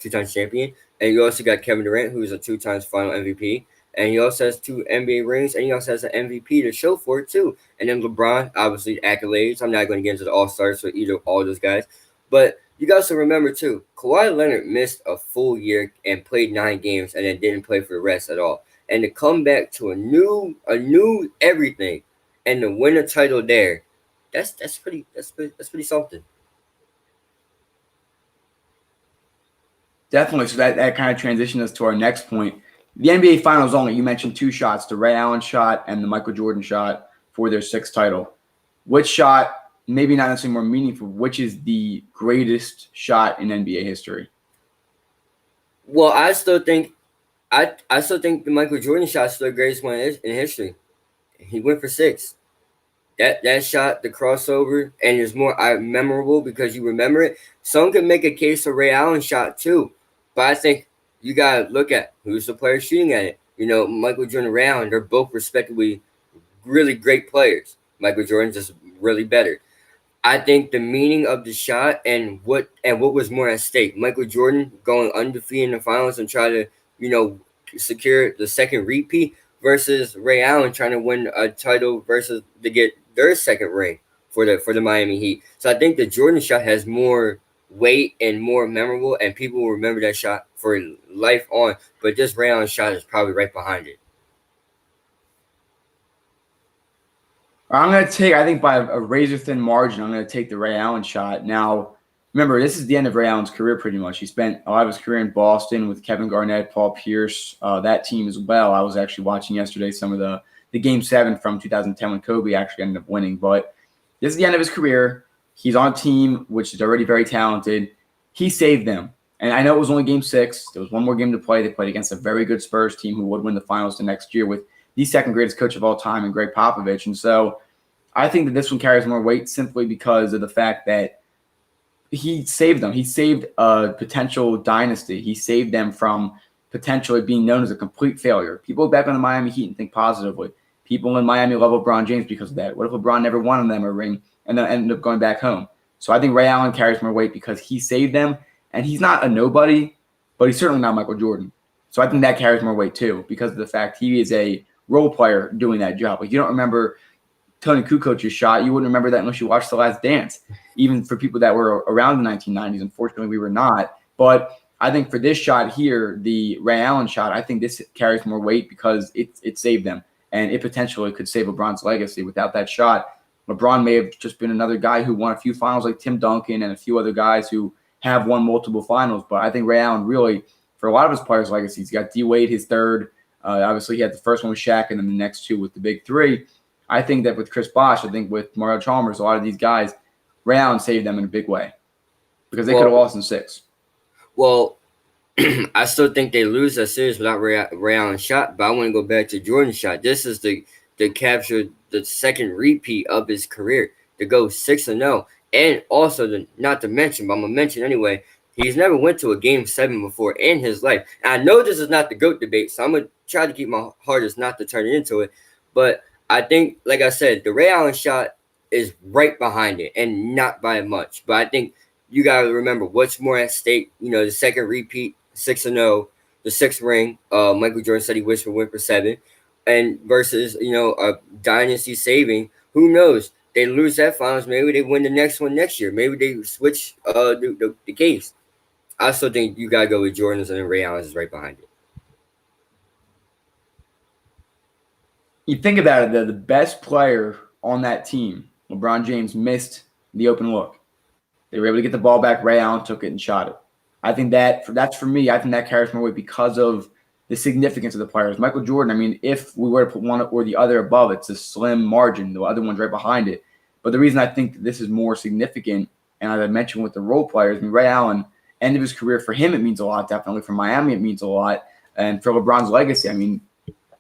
two-time champion, and you also got Kevin Durant, who's a two times Final MVP, and he also has 2 NBA rings, and he also has an MVP to show for it too. And then LeBron, obviously accolades. I'm not going to get into the All Stars for either all those guys, but you guys to remember too, Kawhi Leonard missed a full year and played 9 games, and then didn't play for the rest at all. And to come back to a new everything, and to win a title there, that's pretty something. Definitely. So that kind of transitioned us to our next point. The NBA Finals only, you mentioned 2 shots, the Ray Allen shot and the Michael Jordan shot for their 6th title. Which shot, maybe not necessarily more meaningful, which is the greatest shot in NBA history? Well, I still think the Michael Jordan shot is still the greatest one in history. He went for 6. That shot, the crossover, and it's more memorable because you remember it. Some could make a case for Ray Allen shot too, but I think you gotta look at who's the player shooting at it. Michael Jordan and Ray Allen, they're both respectively really great players. Michael Jordan's just really better. I think the meaning of the shot and what was more at stake. Michael Jordan going undefeated in the finals and try to, secure the second repeat versus Ray Allen trying to win a title versus to get their second ring for the Miami Heat. So I think the Jordan shot has more weight and more memorable, and people will remember that shot for life on. But this Ray Allen shot is probably right behind it. I'm going to take, I think by a razor-thin margin, I'm going to take the Ray Allen shot. Now, remember, this is the end of Ray Allen's career pretty much. He spent a lot of his career in Boston with Kevin Garnett, Paul Pierce, that team as well. I was actually watching yesterday some of the Game 7 from 2010 when Kobe actually ended up winning. But this is the end of his career. He's on a team which is already very talented. He saved them. And I know it was only Game 6. There was one more game to play. They played against a very good Spurs team who would win the finals the next year with the second greatest coach of all time in Greg Popovich. And so I think that this one carries more weight simply because of the fact that he saved them. He saved a potential dynasty. He saved them from potentially being known as a complete failure. People look back on the Miami Heat and think positively. People in Miami love LeBron James because of that. What if LeBron never won them a ring and then ended up going back home? So I think Ray Allen carries more weight because he saved them, and he's not a nobody, but he's certainly not Michael Jordan. So I think that carries more weight too because of the fact he is a role player doing that job. Like, you don't remember Tony Kukoc's shot. You wouldn't remember that unless you watched The Last Dance. Even for people that were around the 1990s, unfortunately, we were not. But I think for this shot here, the Ray Allen shot, I think this carries more weight because it saved them, and it potentially could save LeBron's legacy. Without that shot, LeBron may have just been another guy who won a few finals like Tim Duncan and a few other guys who have won multiple finals. But I think Ray Allen really, for a lot of his players' legacies, he got D-Wade, his third. Obviously, he had the first one with Shaq and then the next 2 with the big 3. I think that with Chris Bosh, I think with Mario Chalmers, a lot of these guys, Ray Allen saved them in a big way because they could have lost in 6. Well, I still think they lose that series without Ray Allen's shot, but I want to go back to Jordan's shot. This is to capture the second repeat of his career, to go 6-0. And also, not to mention, but I'm going to mention anyway, he's never went to a Game 7 before in his life. And I know this is not the GOAT debate, so I'm going to try to keep my hardest not to turn it into it. But I think, like I said, the Ray Allen shot is right behind it and not by much. But I think you got to remember what's more at stake. The second repeat, 6-0, the 6th ring. Michael Jordan said he wished for win for 7. And versus, a dynasty saving. Who knows? They lose that finals. Maybe they win the next one next year. Maybe they switch the case. I still think you got to go with Jordan's, and then Ray Allen's is right behind it. You think about it, the best player on that team, LeBron James, missed the open look. They were able to get the ball back. Ray Allen took it and shot it. I think that's for me. I think that carries more weight because of the significance of the players. Michael Jordan, I mean, if we were to put one or the other above, it's a slim margin. The other one's right behind it. But the reason I think that this is more significant, and as I mentioned with the role players, I mean, Ray Allen, end of his career, for him, it means a lot. Definitely for Miami, it means a lot. And for LeBron's legacy, I mean,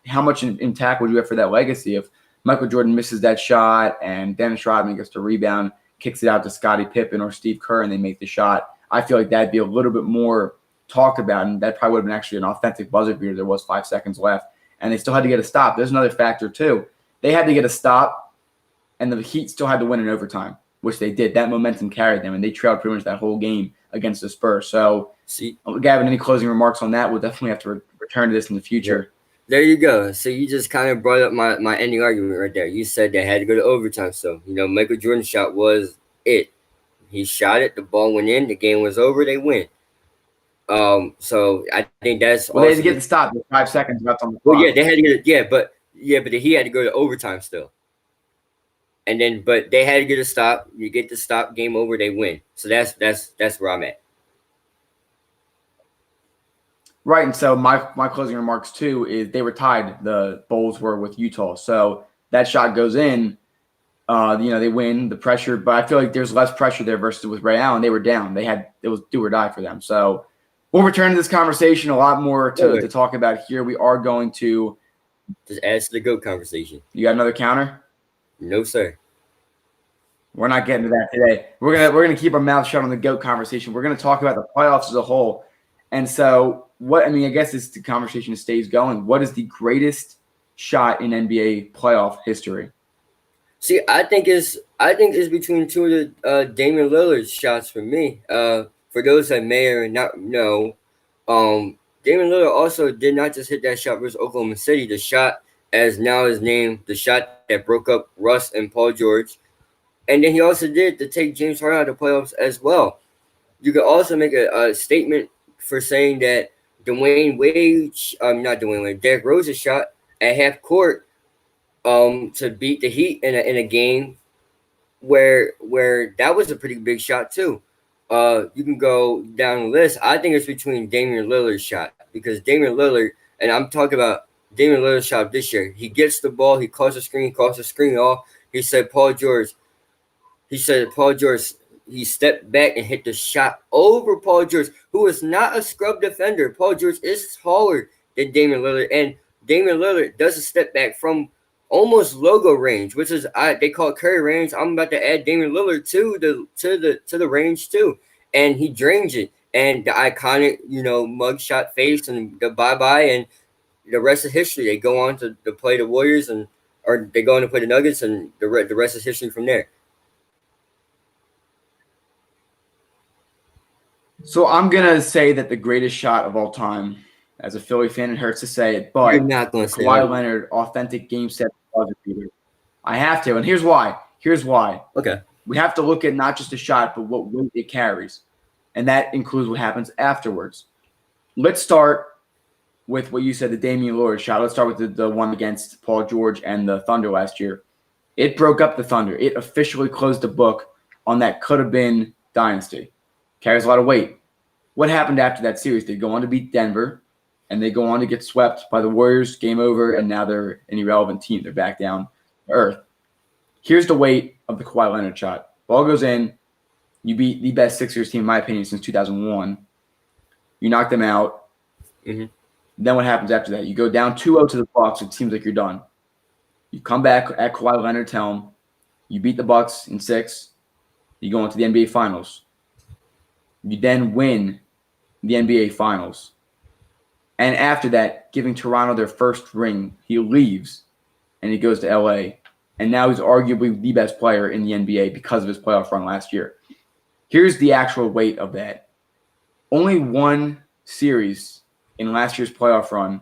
how much intact would you have for that legacy if Michael Jordan misses that shot and Dennis Rodman gets to rebound, kicks it out to Scottie Pippen or Steve Kerr, and they make the shot? I feel like that'd be a little bit more talked about, and that probably would have been actually an authentic buzzer beater. There was 5 seconds left, and they still had to get a stop. There's another factor, too. They had to get a stop, and the Heat still had to win in overtime, which they did. That momentum carried them, and they trailed pretty much that whole game against the Spurs. So See, Gavin, any closing remarks on that? We'll definitely have to return to this in the future. there you go. So you just kind of brought up my ending argument right there. You said they had to go to overtime. So, Michael Jordan's shot was it. He shot it, the ball went in, the game was over, they win. So I think that's Well, they had also to get the stop. 5 seconds left on the well, clock. yeah, they had to get it, but he had to go to overtime still. And then, but they had to get a stop. You get the stop, game over, they win. So that's where I'm at. Right, and so my closing remarks too is they were tied. The Bulls were with Utah, so that shot goes in. They win the pressure, but I feel like there's less pressure there versus with Ray Allen. They were down. It was do or die for them. So we'll return to this conversation. A lot more to talk about here. We are going to just add to the GOAT conversation. You got another counter? No, sir. We're not getting to that today. We're gonna keep our mouth shut on the GOAT conversation. We're gonna talk about the playoffs as a whole. And so I guess the conversation stays going. What is the greatest shot in NBA playoff history? See, I think it's between two of the Damian Lillard shots for me. For those that may or not know, Damian Lillard also did not just hit that shot versus Oklahoma City. The shot, as now is named, the shot that broke up Russ and Paul George. And then he also did to take James Harden out of the playoffs as well. You could also make a statement for saying that Derrick Rose's shot at half court to beat the Heat in a game where that was a pretty big shot too. You can go down the list. I think it's between Damian Lillard's shot, because Damian Lillard, and I'm talking about Damian Lillard's shot this year. He gets the ball, he calls the screen off. He said Paul George, he stepped back and hit the shot over Paul George, who is not a scrub defender. Paul George is taller than Damian Lillard, and Damian Lillard does a step back from almost logo range, which is they call it Curry range. I'm about to add Damian Lillard to the range too, and he drains it. And the iconic, mug shot face and the bye and the rest is history. They go on to play the Warriors or they go on to play the Nuggets, and the rest is history from there. So I'm gonna say that the greatest shot of all time, as a Philly fan, it hurts to say it, but You're not going to say Kawhi Leonard authentic game set buzzer beater. I have to, and here's why. Okay. We have to look at not just a shot, but what weight it carries, and that includes what happens afterwards. Let's start with what you said, the Damian Lillard shot. Let's start with the one against Paul George and the Thunder last year. It broke up the Thunder. It officially closed the book on that could have been dynasty. Carries a lot of weight. What happened after that series? They go on to beat Denver, and they go on to get swept by the Warriors. Game over, and now they're an irrelevant team. They're back down to earth. Here's the weight of the Kawhi Leonard shot. Ball goes in. You beat the best Sixers team, in my opinion, since 2001. You knock them out. Mm-hmm. Then what happens after that? You go down 2-0 to the Bucks. It seems like you're done. You come back at Kawhi Leonard's helm. You beat the Bucks in 6. You go into the NBA Finals. You then win the NBA Finals. And after that, giving Toronto their first ring, he leaves and he goes to LA. And now he's arguably the best player in the NBA because of his playoff run last year. Here's the actual weight of that. Only one series in last year's playoff run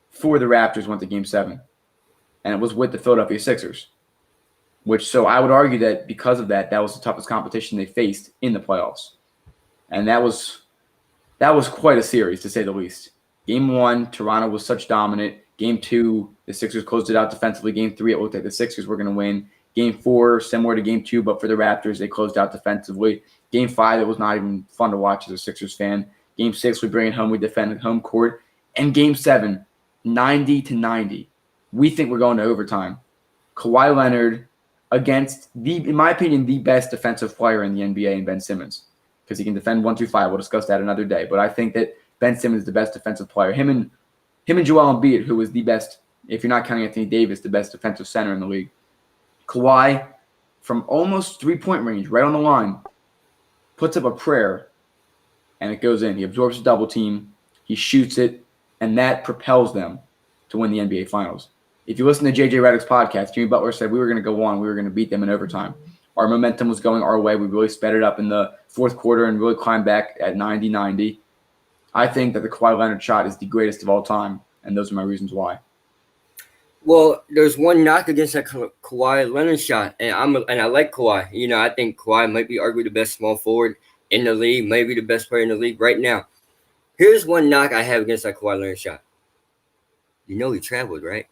for the Raptors went to Game 7. And it was with the Philadelphia Sixers. So I would argue that because of that, that was the toughest competition they faced in the playoffs. And that was quite a series, to say the least. Game 1, Toronto was such dominant. Game 2, the Sixers closed it out defensively. Game 3, it looked like the Sixers were going to win. Game 4, similar to Game 2, but for the Raptors, they closed out defensively. Game 5, it was not even fun to watch as a Sixers fan. Game 6, we bring it home. We defend home court. And Game 7, 90-90. We think we're going to overtime. Kawhi Leonard against, in my opinion, the best defensive player in the NBA in Ben Simmons, because he can defend 1-5. We'll discuss that another day. But I think that Ben Simmons is the best defensive player. Him and Joel Embiid, who was the best, if you're not counting Anthony Davis, the best defensive center in the league. Kawhi, from almost three-point range, right on the line, puts up a prayer, and it goes in. He absorbs a double team. He shoots it, and that propels them to win the NBA Finals. If you listen to J.J. Redick's podcast, Jimmy Butler said we were going to go on. We were going to beat them in overtime. Our momentum was going our way. We really sped it up in the fourth quarter and really climbed back at 90-90. I think that the Kawhi Leonard shot is the greatest of all time, and those are my reasons why. Well, there's one knock against that Kawhi Leonard shot, and I like Kawhi. I think Kawhi might be arguably the best small forward in the league, maybe the best player in the league right now. Here's one knock I have against that Kawhi Leonard shot. He traveled, right?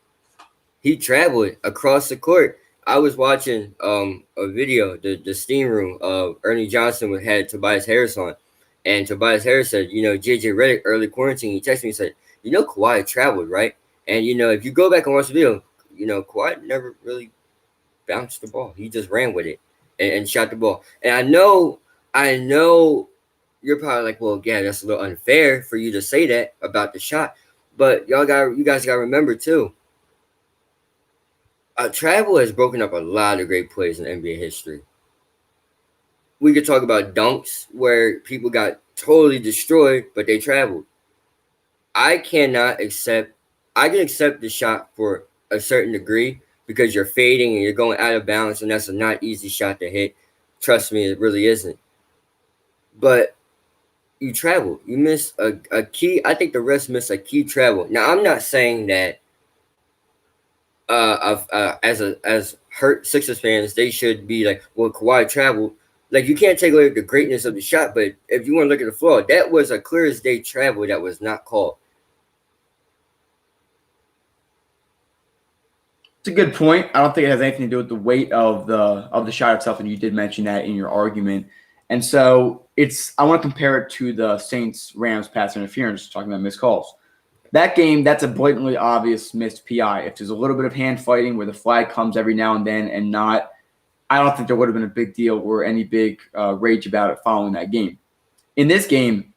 He traveled across the court. I was watching a video, the steam room of Ernie Johnson had Tobias Harris on, and Tobias Harris said, JJ Redick early quarantine. He texted me and said, Kawhi traveled, right? And if you go back and watch the video, Kawhi never really bounced the ball. He just ran with it and shot the ball. And I know you're probably like, well, yeah, that's a little unfair for you to say that about the shot. But you guys gotta remember too. Travel has broken up a lot of great plays in NBA history. We could talk about dunks where people got totally destroyed, but they traveled. I can accept the shot for a certain degree because you're fading and you're going out of balance, and that's a not easy shot to hit. Trust me, it really isn't. But you travel. You miss a key. I think the rest miss a key travel. Now, I'm not saying that as hurt Sixers fans, they should be like, well, Kawhi traveled. Like, you can't take away the greatness of the shot, but if you want to look at the flaw, that was a clear as day travel that was not called. It's a good point. I don't think it has anything to do with the weight of the shot itself, and you did mention that in your argument. And so I want to compare it to the Saints-Rams pass interference, talking about missed calls. That game, that's a blatantly obvious missed PI. If there's a little bit of hand fighting where the flag comes every now and then and not, I don't think there would have been a big deal or any big rage about it following that game. In this game,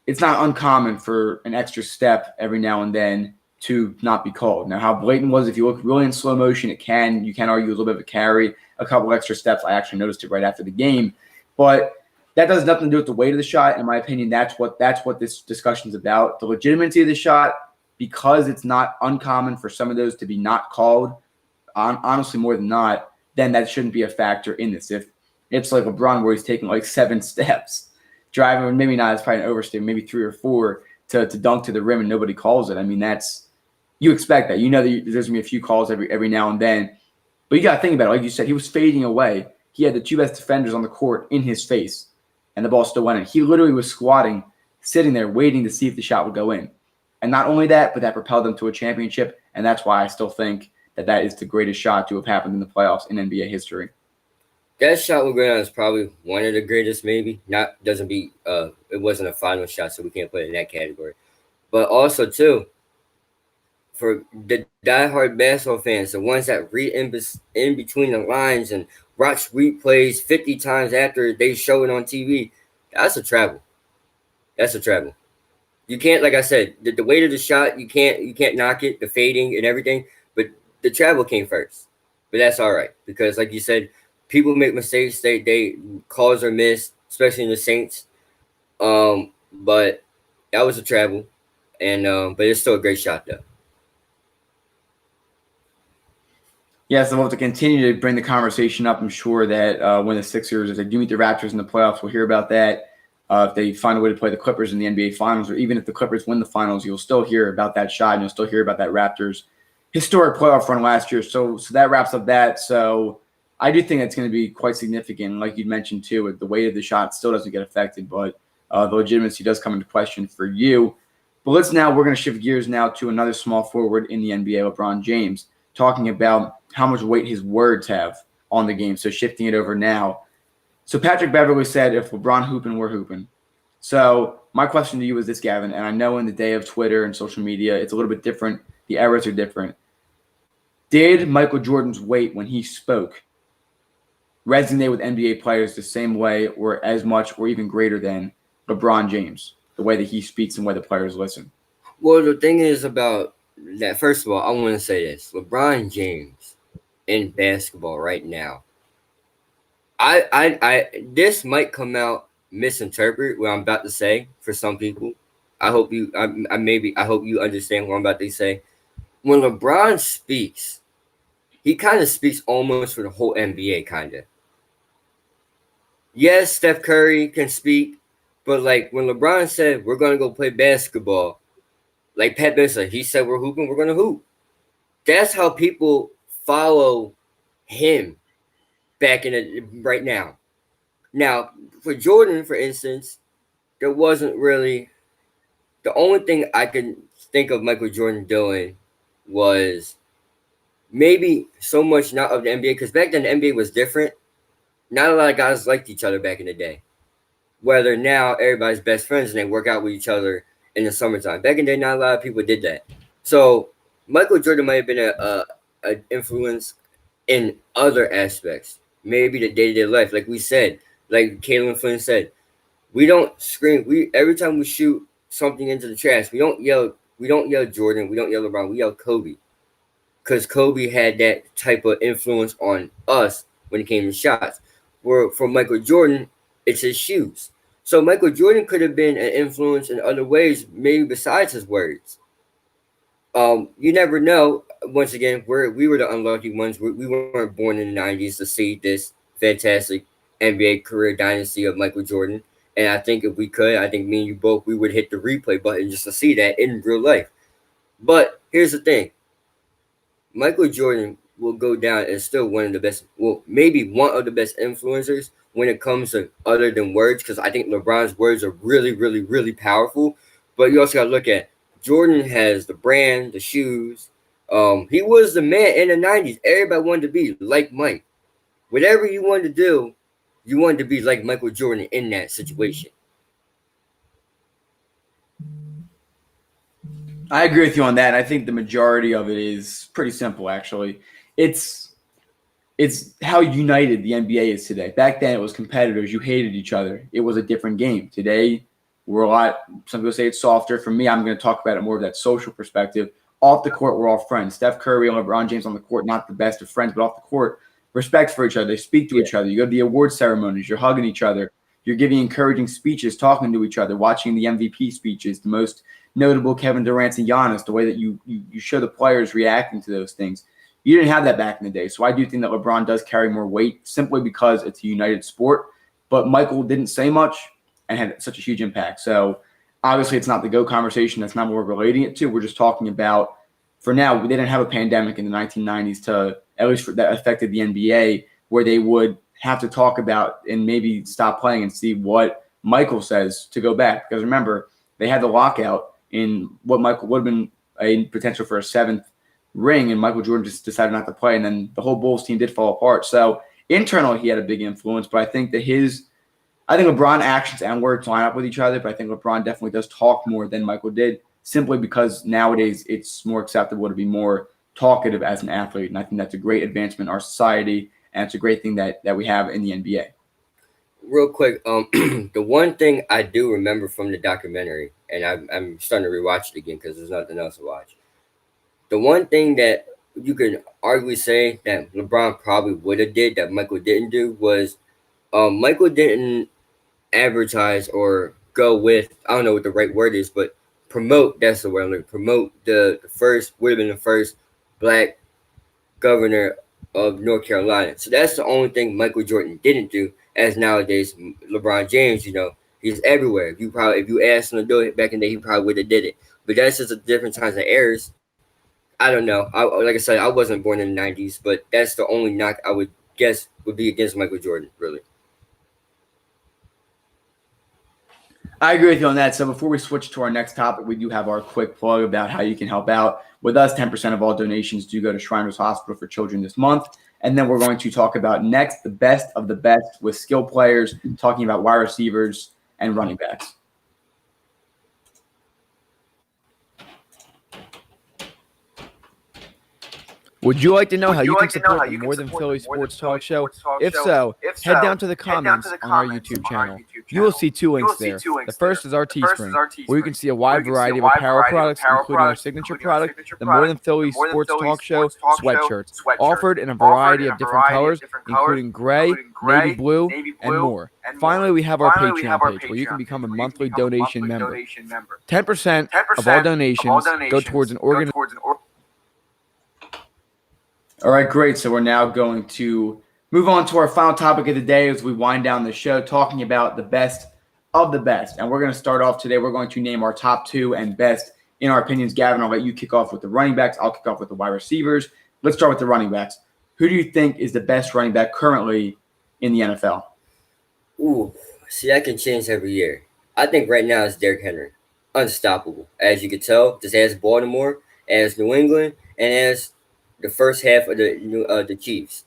it's not uncommon for an extra step every now and then to not be called. Now, how blatant was, if you look really in slow motion, you can argue a little bit of a carry, a couple extra steps. I actually noticed it right after the game. But that does nothing to do with the weight of the shot. In my opinion, that's what this discussion is about. The legitimacy of the shot, because it's not uncommon for some of those to be not called, honestly more than not, then that shouldn't be a factor in this. If it's like LeBron where he's taking like 7 steps, driving, maybe not, it's probably an overstatement, maybe 3 or 4 to dunk to the rim and nobody calls it. I mean, you expect that. That there's going to be a few calls every now and then. But you got to think about it. Like you said, he was fading away. He had the 2 best defenders on the court in his face, and the ball still went in. He literally was squatting, sitting there, waiting to see if the shot would go in. And not only that, but that propelled them to a championship, and that's why I still think that is the greatest shot to have happened in the playoffs in NBA history. That shot with Grant is probably one of the greatest, maybe. It wasn't a final shot, so we can't put it in that category. But also, too, for the diehard basketball fans, the ones that read in between the lines and watch replays 50 times after they show it on TV, that's a travel. That's a travel. You can't, like I said, the weight of the shot, you can't knock it, the fading and everything, but the travel came first. But that's all right, because like you said, people make mistakes, they calls are missed, especially in the Saints. But that was a travel, and but it's still a great shot though. Yes, we'll have to continue to bring the conversation up. I'm sure that when the Sixers, if they do meet the Raptors in the playoffs, we'll hear about that. If they find a way to play the Clippers in the NBA Finals, or even if the Clippers win the Finals, you'll still hear about that shot, and you'll still hear about that Raptors historic playoff run last year. So that wraps up that. So I do think that's going to be quite significant. Like you mentioned, too, the weight of the shot still doesn't get affected, but the legitimacy does come into question for you. But we're going to shift gears now to another small forward in the NBA, LeBron James, talking about how much weight his words have on the game. So shifting it over now. So Patrick Beverley said, if LeBron hooping, we're hooping. So my question to you is this, Gavin, and I know in the day of Twitter and social media, it's a little bit different. The eras are different. Did Michael Jordan's weight when he spoke resonate with NBA players the same way or as much or even greater than LeBron James, the way that he speaks and the way the players listen? Well, the thing is about that, first of all, I want to say this. LeBron James in basketball right now, this might come out misinterpreted what I'm about to say for some people. I hope you understand what I'm about to say. When LeBron speaks, he kind of speaks almost for the whole NBA, kind of. Yes, Steph Curry can speak, but like when LeBron said we're gonna go play basketball, like Pat Bev said, he said we're hooping, we're gonna hoop. That's how people follow him back in it right now. Now, for Jordan, for instance, there wasn't really the only thing I can think of Michael Jordan doing was maybe so much not of the NBA because back then the NBA was different. Not a lot of guys liked each other back in the day. Whether now everybody's best friends and they work out with each other in the summertime. Back in the day, not a lot of people did that. So Michael Jordan might have been a influence in other aspects, maybe the day to day life. Like we said, like Caitlin Flynn said, we don't scream. We every time we shoot something into the trash, we don't yell. We don't yell Jordan. We don't yell LeBron. We yell Kobe, because Kobe had that type of influence on us when it came to shots. Where for Michael Jordan, it's his shoes. So Michael Jordan could have been an influence in other ways, maybe besides his words. You never know. Once again, we were the unlucky ones. We weren't born in the '90s to see this fantastic NBA career dynasty of Michael Jordan. And I think if we could, I think me and you both, we would hit the replay button just to see that in real life. But here's the thing: Michael Jordan will go down as still one of the best, well, maybe one of the best influencers when it comes to other than words, because I think LeBron's words are really, really, really powerful. But you also got to look at Jordan has the brand, the shoes. He was the man in the '90s. Everybody wanted to be like Mike. Whatever you wanted to do, you wanted to be like Michael Jordan in that situation. I agree with you on that. I think the majority of it is pretty simple, actually. It's how united the NBA is today. Back then, it was competitors. You hated each other. It was a different game. Today, we're a lot. Some people say it's softer. For me, I'm going to talk about it more of that social perspective. Off the court, we're all friends. Steph Curry and LeBron James on the court, not the best of friends, but off the court, respect for each other. They speak to each other. You go to the award ceremonies. You're hugging each other. You're giving encouraging speeches, talking to each other, watching the MVP speeches, the most notable Kevin Durant and Giannis, the way that you show the players reacting to those things. You didn't have that back in the day. So I do think that LeBron does carry more weight simply because it's a united sport. But Michael didn't say much and had such a huge impact. So obviously it's not the GOAT conversation. That's not what we're relating it to. We're just talking about, for now, we didn't have a pandemic in the 1990s to, at least that affected the NBA, where they would have to talk about and maybe stop playing and see what Michael says to go back. Because remember, they had the lockout in what Michael would have been a potential for a seventh ring, and Michael Jordan just decided not to play, and then the whole Bulls team did fall apart. So internally, he had a big influence, but I think that LeBron actions and words line up with each other, but I think LeBron definitely does talk more than Michael did, simply because nowadays it's more acceptable to be more talkative as an athlete, and I think that's a great advancement in our society, and it's a great thing that we have in the NBA. Real quick, the one thing I do remember from the documentary, and I'm starting to rewatch it again because there's nothing else to watch. The one thing that you could arguably say that LeBron probably would have did that Michael didn't do was Michael didn't advertise or go with, I don't know what the right word is, but promote, that's the word I'm looking, promote the first, would have been the first black governor of North Carolina. So that's the only thing Michael Jordan didn't do. As nowadays, LeBron James, he's everywhere. If you asked him to do it back in the day, he probably would have did it. But that's just a different times and eras. I don't know. Like I said, I wasn't born in the '90s, but that's the only knock I would guess would be against Michael Jordan, really. I agree with you on that. So before we switch to our next topic, we do have our quick plug about how you can help out with us. 10% of all donations do go to Shriners Hospital for Children this month. And then we're going to talk about next the best of the best with skill players, talking about wide receivers and running backs. Would you like to know how you can support the More Than Philly Sports Talk Show? If so, head down to the comments on our YouTube channel. You will see two links there. The first is our Teespring, where you can see a wide variety of apparel products, including our signature product, the More Than Philly Sports Talk Show sweatshirts, offered in a variety of different colors, including gray, navy blue, and more. Finally, we have our Patreon page, where you can become a monthly donation member. 10% of all donations go towards an organization. All right, great. So we're now going to move move on to our final topic of the day as we wind down the show, talking about the best of the best. And we're going to start off today. We're going to name our top 2 and best in our opinions. Gavin, I'll let you kick off with the running backs. I'll kick off with the wide receivers. Let's start with the running backs. Who do you think is the best running back currently in the NFL? Ooh, see, that can change every year. I think right now it's Derrick Henry. Unstoppable. As you can tell, just as Baltimore, as New England, and as the first half of the Chiefs.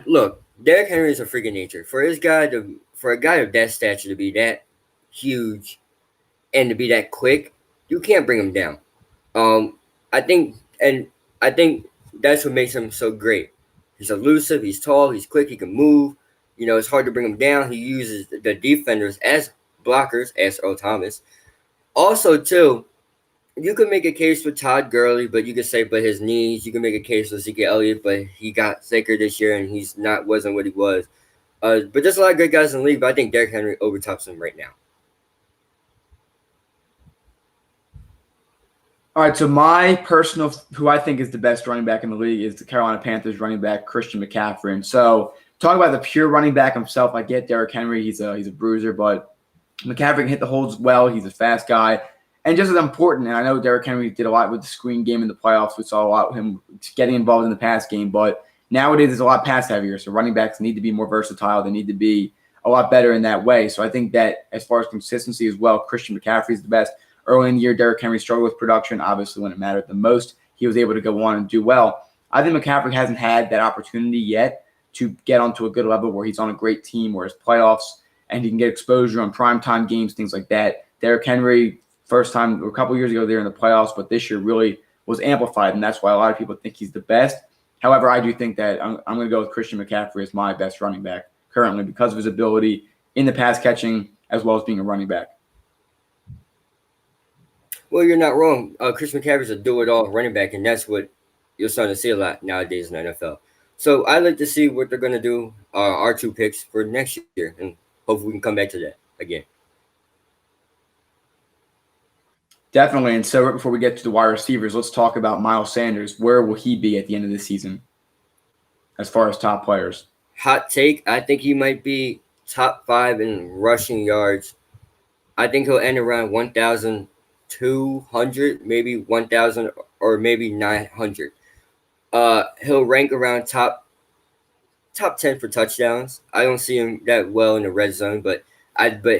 Look, Derrick Henry is a freaking nature. For a guy of that stature to be that huge and to be that quick, you can't bring him down. I think that's what makes him so great. He's elusive, he's tall, he's quick, he can move. It's hard to bring him down. He uses the defenders as blockers, as Earl Thomas. Also, too, you can make a case for Todd Gurley, but you can say, but his knees. You can make a case for Ezekiel Elliott, but he got sicker this year and wasn't what he was. But there's a lot of good guys in the league, but I think Derrick Henry overtops him right now. All right, so my personal, who I think is the best running back in the league, is the Carolina Panthers running back, Christian McCaffrey. And so, talking about the pure running back himself, I get Derrick Henry. He's a bruiser, but McCaffrey can hit the holes well. He's a fast guy. And just as important, and I know Derrick Henry did a lot with the screen game in the playoffs. We saw a lot of him getting involved in the pass game, but nowadays it's a lot pass heavier. So running backs need to be more versatile. They need to be a lot better in that way. So I think that as far as consistency as well, Christian McCaffrey is the best. Early in the year, Derrick Henry struggled with production. Obviously, when it mattered the most, he was able to go on and do well. I think McCaffrey hasn't had that opportunity yet to get onto a good level where he's on a great team, where it's playoffs, and he can get exposure on primetime games, things like that. Derrick Henry, first time a couple years ago there in the playoffs, but this year really was amplified, and that's why a lot of people think he's the best. However, I do think that I'm going to go with Christian McCaffrey as my best running back currently because of his ability in the pass catching as well as being a running back. Well, you're not wrong. Christian McCaffrey's a do-it-all running back, and that's what you're starting to see a lot nowadays in the NFL. So I'd like to see what they're going to do, our 2 picks for next year, and hopefully we can come back to that again. Definitely. And so right before we get to the wide receivers, let's talk about Miles Sanders. Where will he be at the end of the season as far as top players? Hot take, I think he might be top 5 in rushing yards. I think he'll end around 1,200, maybe 1,000 or maybe 900. He'll rank around top 10 for touchdowns. I don't see him that well in the red zone, but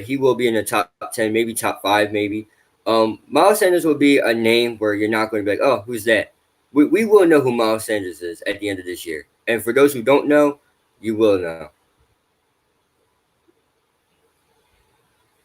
he will be in the top 10, maybe top 5, maybe. Miles Sanders will be a name where you're not going to be like, oh, who's that? We will know who Miles Sanders is at the end of this year. And for those who don't know, you will know.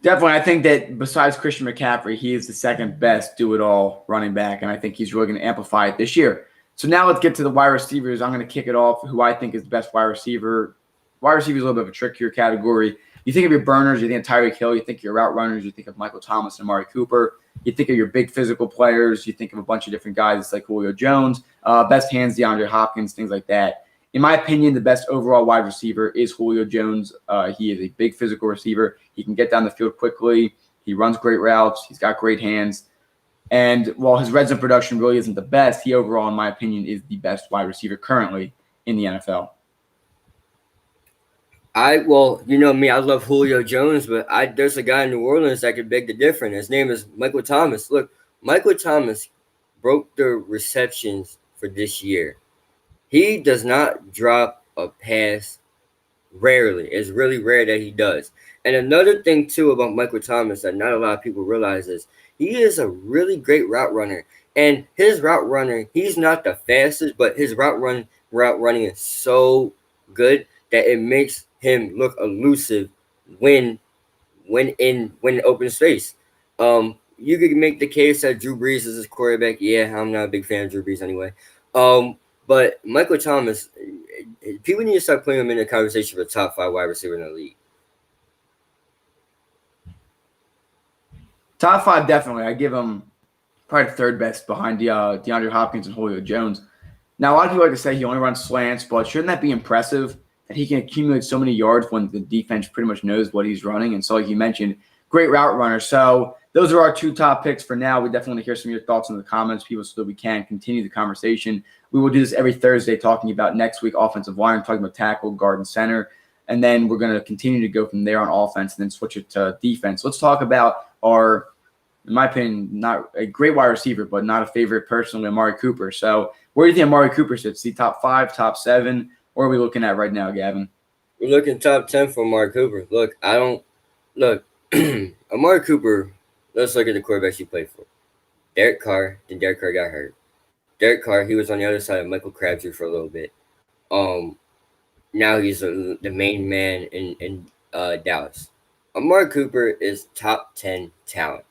Definitely. I think that besides Christian McCaffrey, he is the second best do-it-all running back, and I think he's really going to amplify it this year. So now let's get to the wide receivers. I'm going to kick it off who I think is the best wide receiver. Wide receiver is a little bit of a trickier category. You think of your burners, you think of Tyreek Hill, you think of your route runners, you think of Michael Thomas and Amari Cooper. You think of your big physical players, you think of a bunch of different guys like Julio Jones, best hands, DeAndre Hopkins, things like that. In my opinion, the best overall wide receiver is Julio Jones. He is a big physical receiver. He can get down the field quickly. He runs great routes. He's got great hands. And while his red zone production really isn't the best, he overall, in my opinion, is the best wide receiver currently in the NFL. Well, you know me, I love Julio Jones, but there's a guy in New Orleans that could beg the difference. His name is Michael Thomas. Look, Michael Thomas broke the receptions for this year. He does not drop a pass rarely. It's really rare that he does. And another thing, too, about Michael Thomas that not a lot of people realize is he is a really great route runner. And his route running, he's not the fastest, but his route running is so good that it makes him look elusive when in open space. You could make the case that Drew Brees is his quarterback. Yeah, I'm not a big fan of Drew Brees anyway. But Michael Thomas, people need to start putting him in the conversation for top 5 wide receiver in the league. Top 5, definitely. I give him probably the third best behind DeAndre Hopkins and Julio Jones. Now, a lot of people like to say he only runs slants, but shouldn't that be impressive that he can accumulate so many yards when the defense pretty much knows what he's running? And so, like you mentioned, great route runner. So those are our two top picks for now. We definitely want to hear some of your thoughts in the comments, people, so that we can continue the conversation. We will do this every Thursday, talking about next week offensive line, talking about tackle, guard, and center. And then we're going to continue to go from there on offense and then switch it to defense. Let's talk about our, in my opinion, not a great wide receiver, but not a favorite personally, Amari Cooper. So where do you think Amari Cooper sits? The top 5, top 7? What are we looking at right now, Gavin? We're looking top 10 for Amari Cooper. Look, Amari Cooper, let's look at the quarterbacks he played for. Derek Carr, then Derek Carr got hurt. Derek Carr, he was on the other side of Michael Crabtree for a little bit. Now he's the main man in Dallas. Amari Cooper is top 10 talent,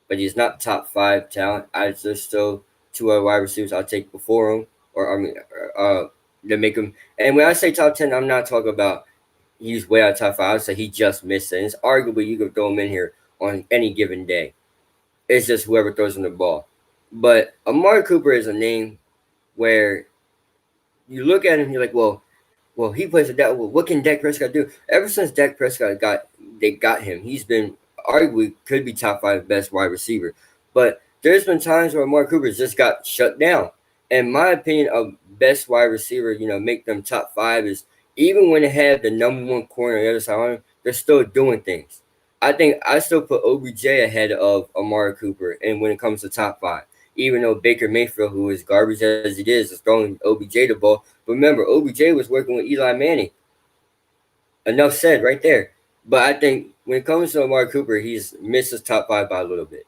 but he's not top 5 talent. There's still 2 other wide receivers I'll take before him, to make him. And when I say top 10, I'm not talking about he's way out of top 5. I would say he just missed it. And it's arguably you could throw him in here on any given day. It's just whoever throws him the ball. But Amari Cooper is a name where you look at him, you're like, well, he plays with that. Well, what can Dak Prescott do? Ever since Dak Prescott got him, he's been arguably could be top 5 best wide receiver. But there's been times where Amari Cooper just got shut down. In my opinion, a best wide receiver, make them top 5 is even when they have the number 1 corner on the other side on them, they're still doing things. I think I still put OBJ ahead of Amari Cooper, and when it comes to top 5. Even though Baker Mayfield, who is garbage as it is throwing OBJ the ball. But remember, OBJ was working with Eli Manning. Enough said right there. But I think when it comes to Amari Cooper, he's missed his top 5 by a little bit.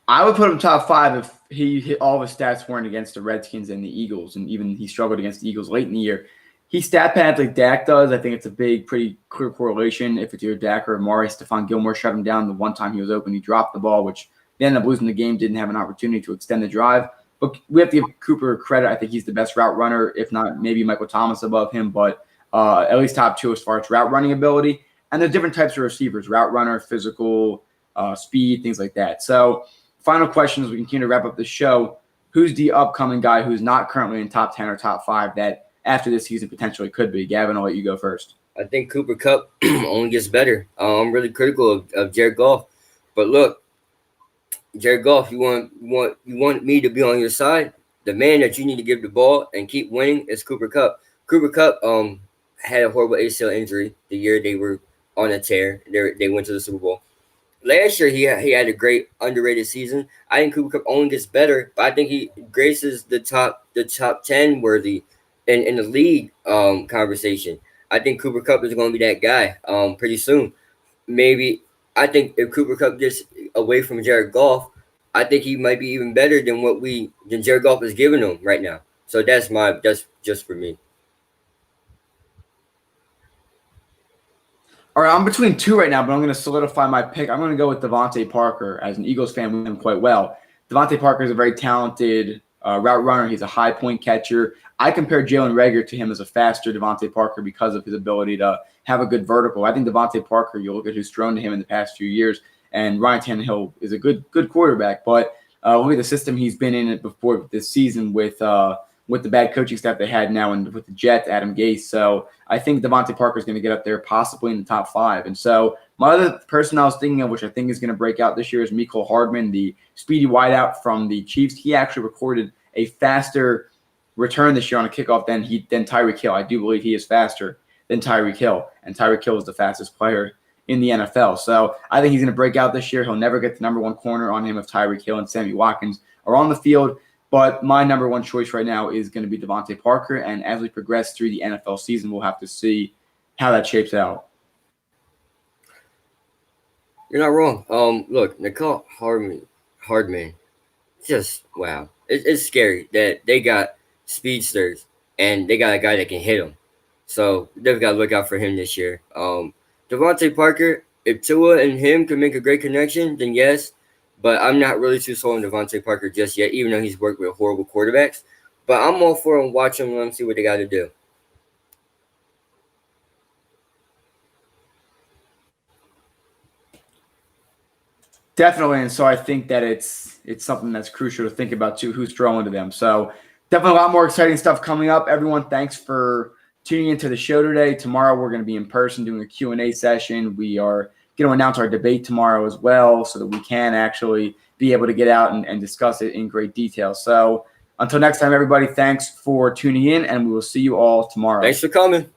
I would put him top 5 if he hit all of his stats weren't against the Redskins and the Eagles, and even he struggled against the Eagles late in the year. He stat pads like Dak does. I think it's a pretty clear correlation. If it's either Dak or Amari, Stephon Gilmore shut him down the one time he was open. He dropped the ball, which they ended up losing the game, didn't have an opportunity to extend the drive. But we have to give Cooper credit. I think he's the best route runner, if not maybe Michael Thomas above him, but at least top 2 as far as route running ability. And there's different types of receivers, route runner, physical, speed, things like that. So final question as we continue to wrap up the show. Who's the upcoming guy who's not currently in top 10 or top 5 that after this season potentially could be? Gavin, I'll let you go first. I think Cooper Kupp only gets better. I'm really critical of Jared Goff. But look, Jared Goff, you want me to be on your side? The man that you need to give the ball and keep winning is Cooper Kupp. Cooper Kupp had a horrible ACL injury the year they were on a tear. They went to the Super Bowl. Last year, he had a great underrated season. I think Cooper Kupp only gets better, but I think he graces the top 10 worthy in the league conversation. I think Cooper Kupp is going to be that guy pretty soon. Maybe I think if Cooper Kupp gets away from Jared Goff, I think he might be even better than Jared Goff is giving him right now. So that's just for me. All right, I'm between 2 right now, but I'm going to solidify my pick. I'm going to go with Devontae Parker. As an Eagles fan, we know him quite well. Devontae Parker is a very talented route runner. He's a high point catcher. I compare Jalen Reagor to him as a faster Devontae Parker because of his ability to have a good vertical. I think Devontae Parker, you look at who's thrown to him in the past few years, and Ryan Tannehill is a good quarterback. But look at the system he's been in before this season with the bad coaching staff they had now and with the Jets, Adam Gase. So I think Devontae Parker is going to get up there possibly in the top 5. And so my other person I was thinking of, which I think is going to break out this year, is Mecole Hardman, the speedy wideout from the Chiefs. He actually recorded a faster return this year on a kickoff than Tyreek Hill. I do believe he is faster than Tyreek Hill, and Tyreek Hill is the fastest player in the NFL. So I think he's going to break out this year. He'll never get the number 1 corner on him if Tyreek Hill and Sammy Watkins are on the field. But my number 1 choice right now is going to be Devontae Parker. And as we progress through the NFL season, we'll have to see how that shapes out. You're not wrong. Look, Mecole Hardman, just wow. It's scary that they got speedsters and they got a guy that can hit them. So they've got to look out for him this year. Devontae Parker, if Tua and him can make a great connection, then yes. But I'm not really too sold on Devontae Parker just yet, even though he's worked with horrible quarterbacks. But I'm all for him. Watch him, let him see what they got to do. Definitely, and so I think that it's something that's crucial to think about too, who's throwing to them. So definitely a lot more exciting stuff coming up. Everyone, thanks for tuning into the show today. Tomorrow we're going to be in person doing a Q&A session. We are going to announce our debate tomorrow as well so that we can actually be able to get out and discuss it in great detail. So until next time, everybody, thanks for tuning in, and we will see you all tomorrow. Thanks for coming.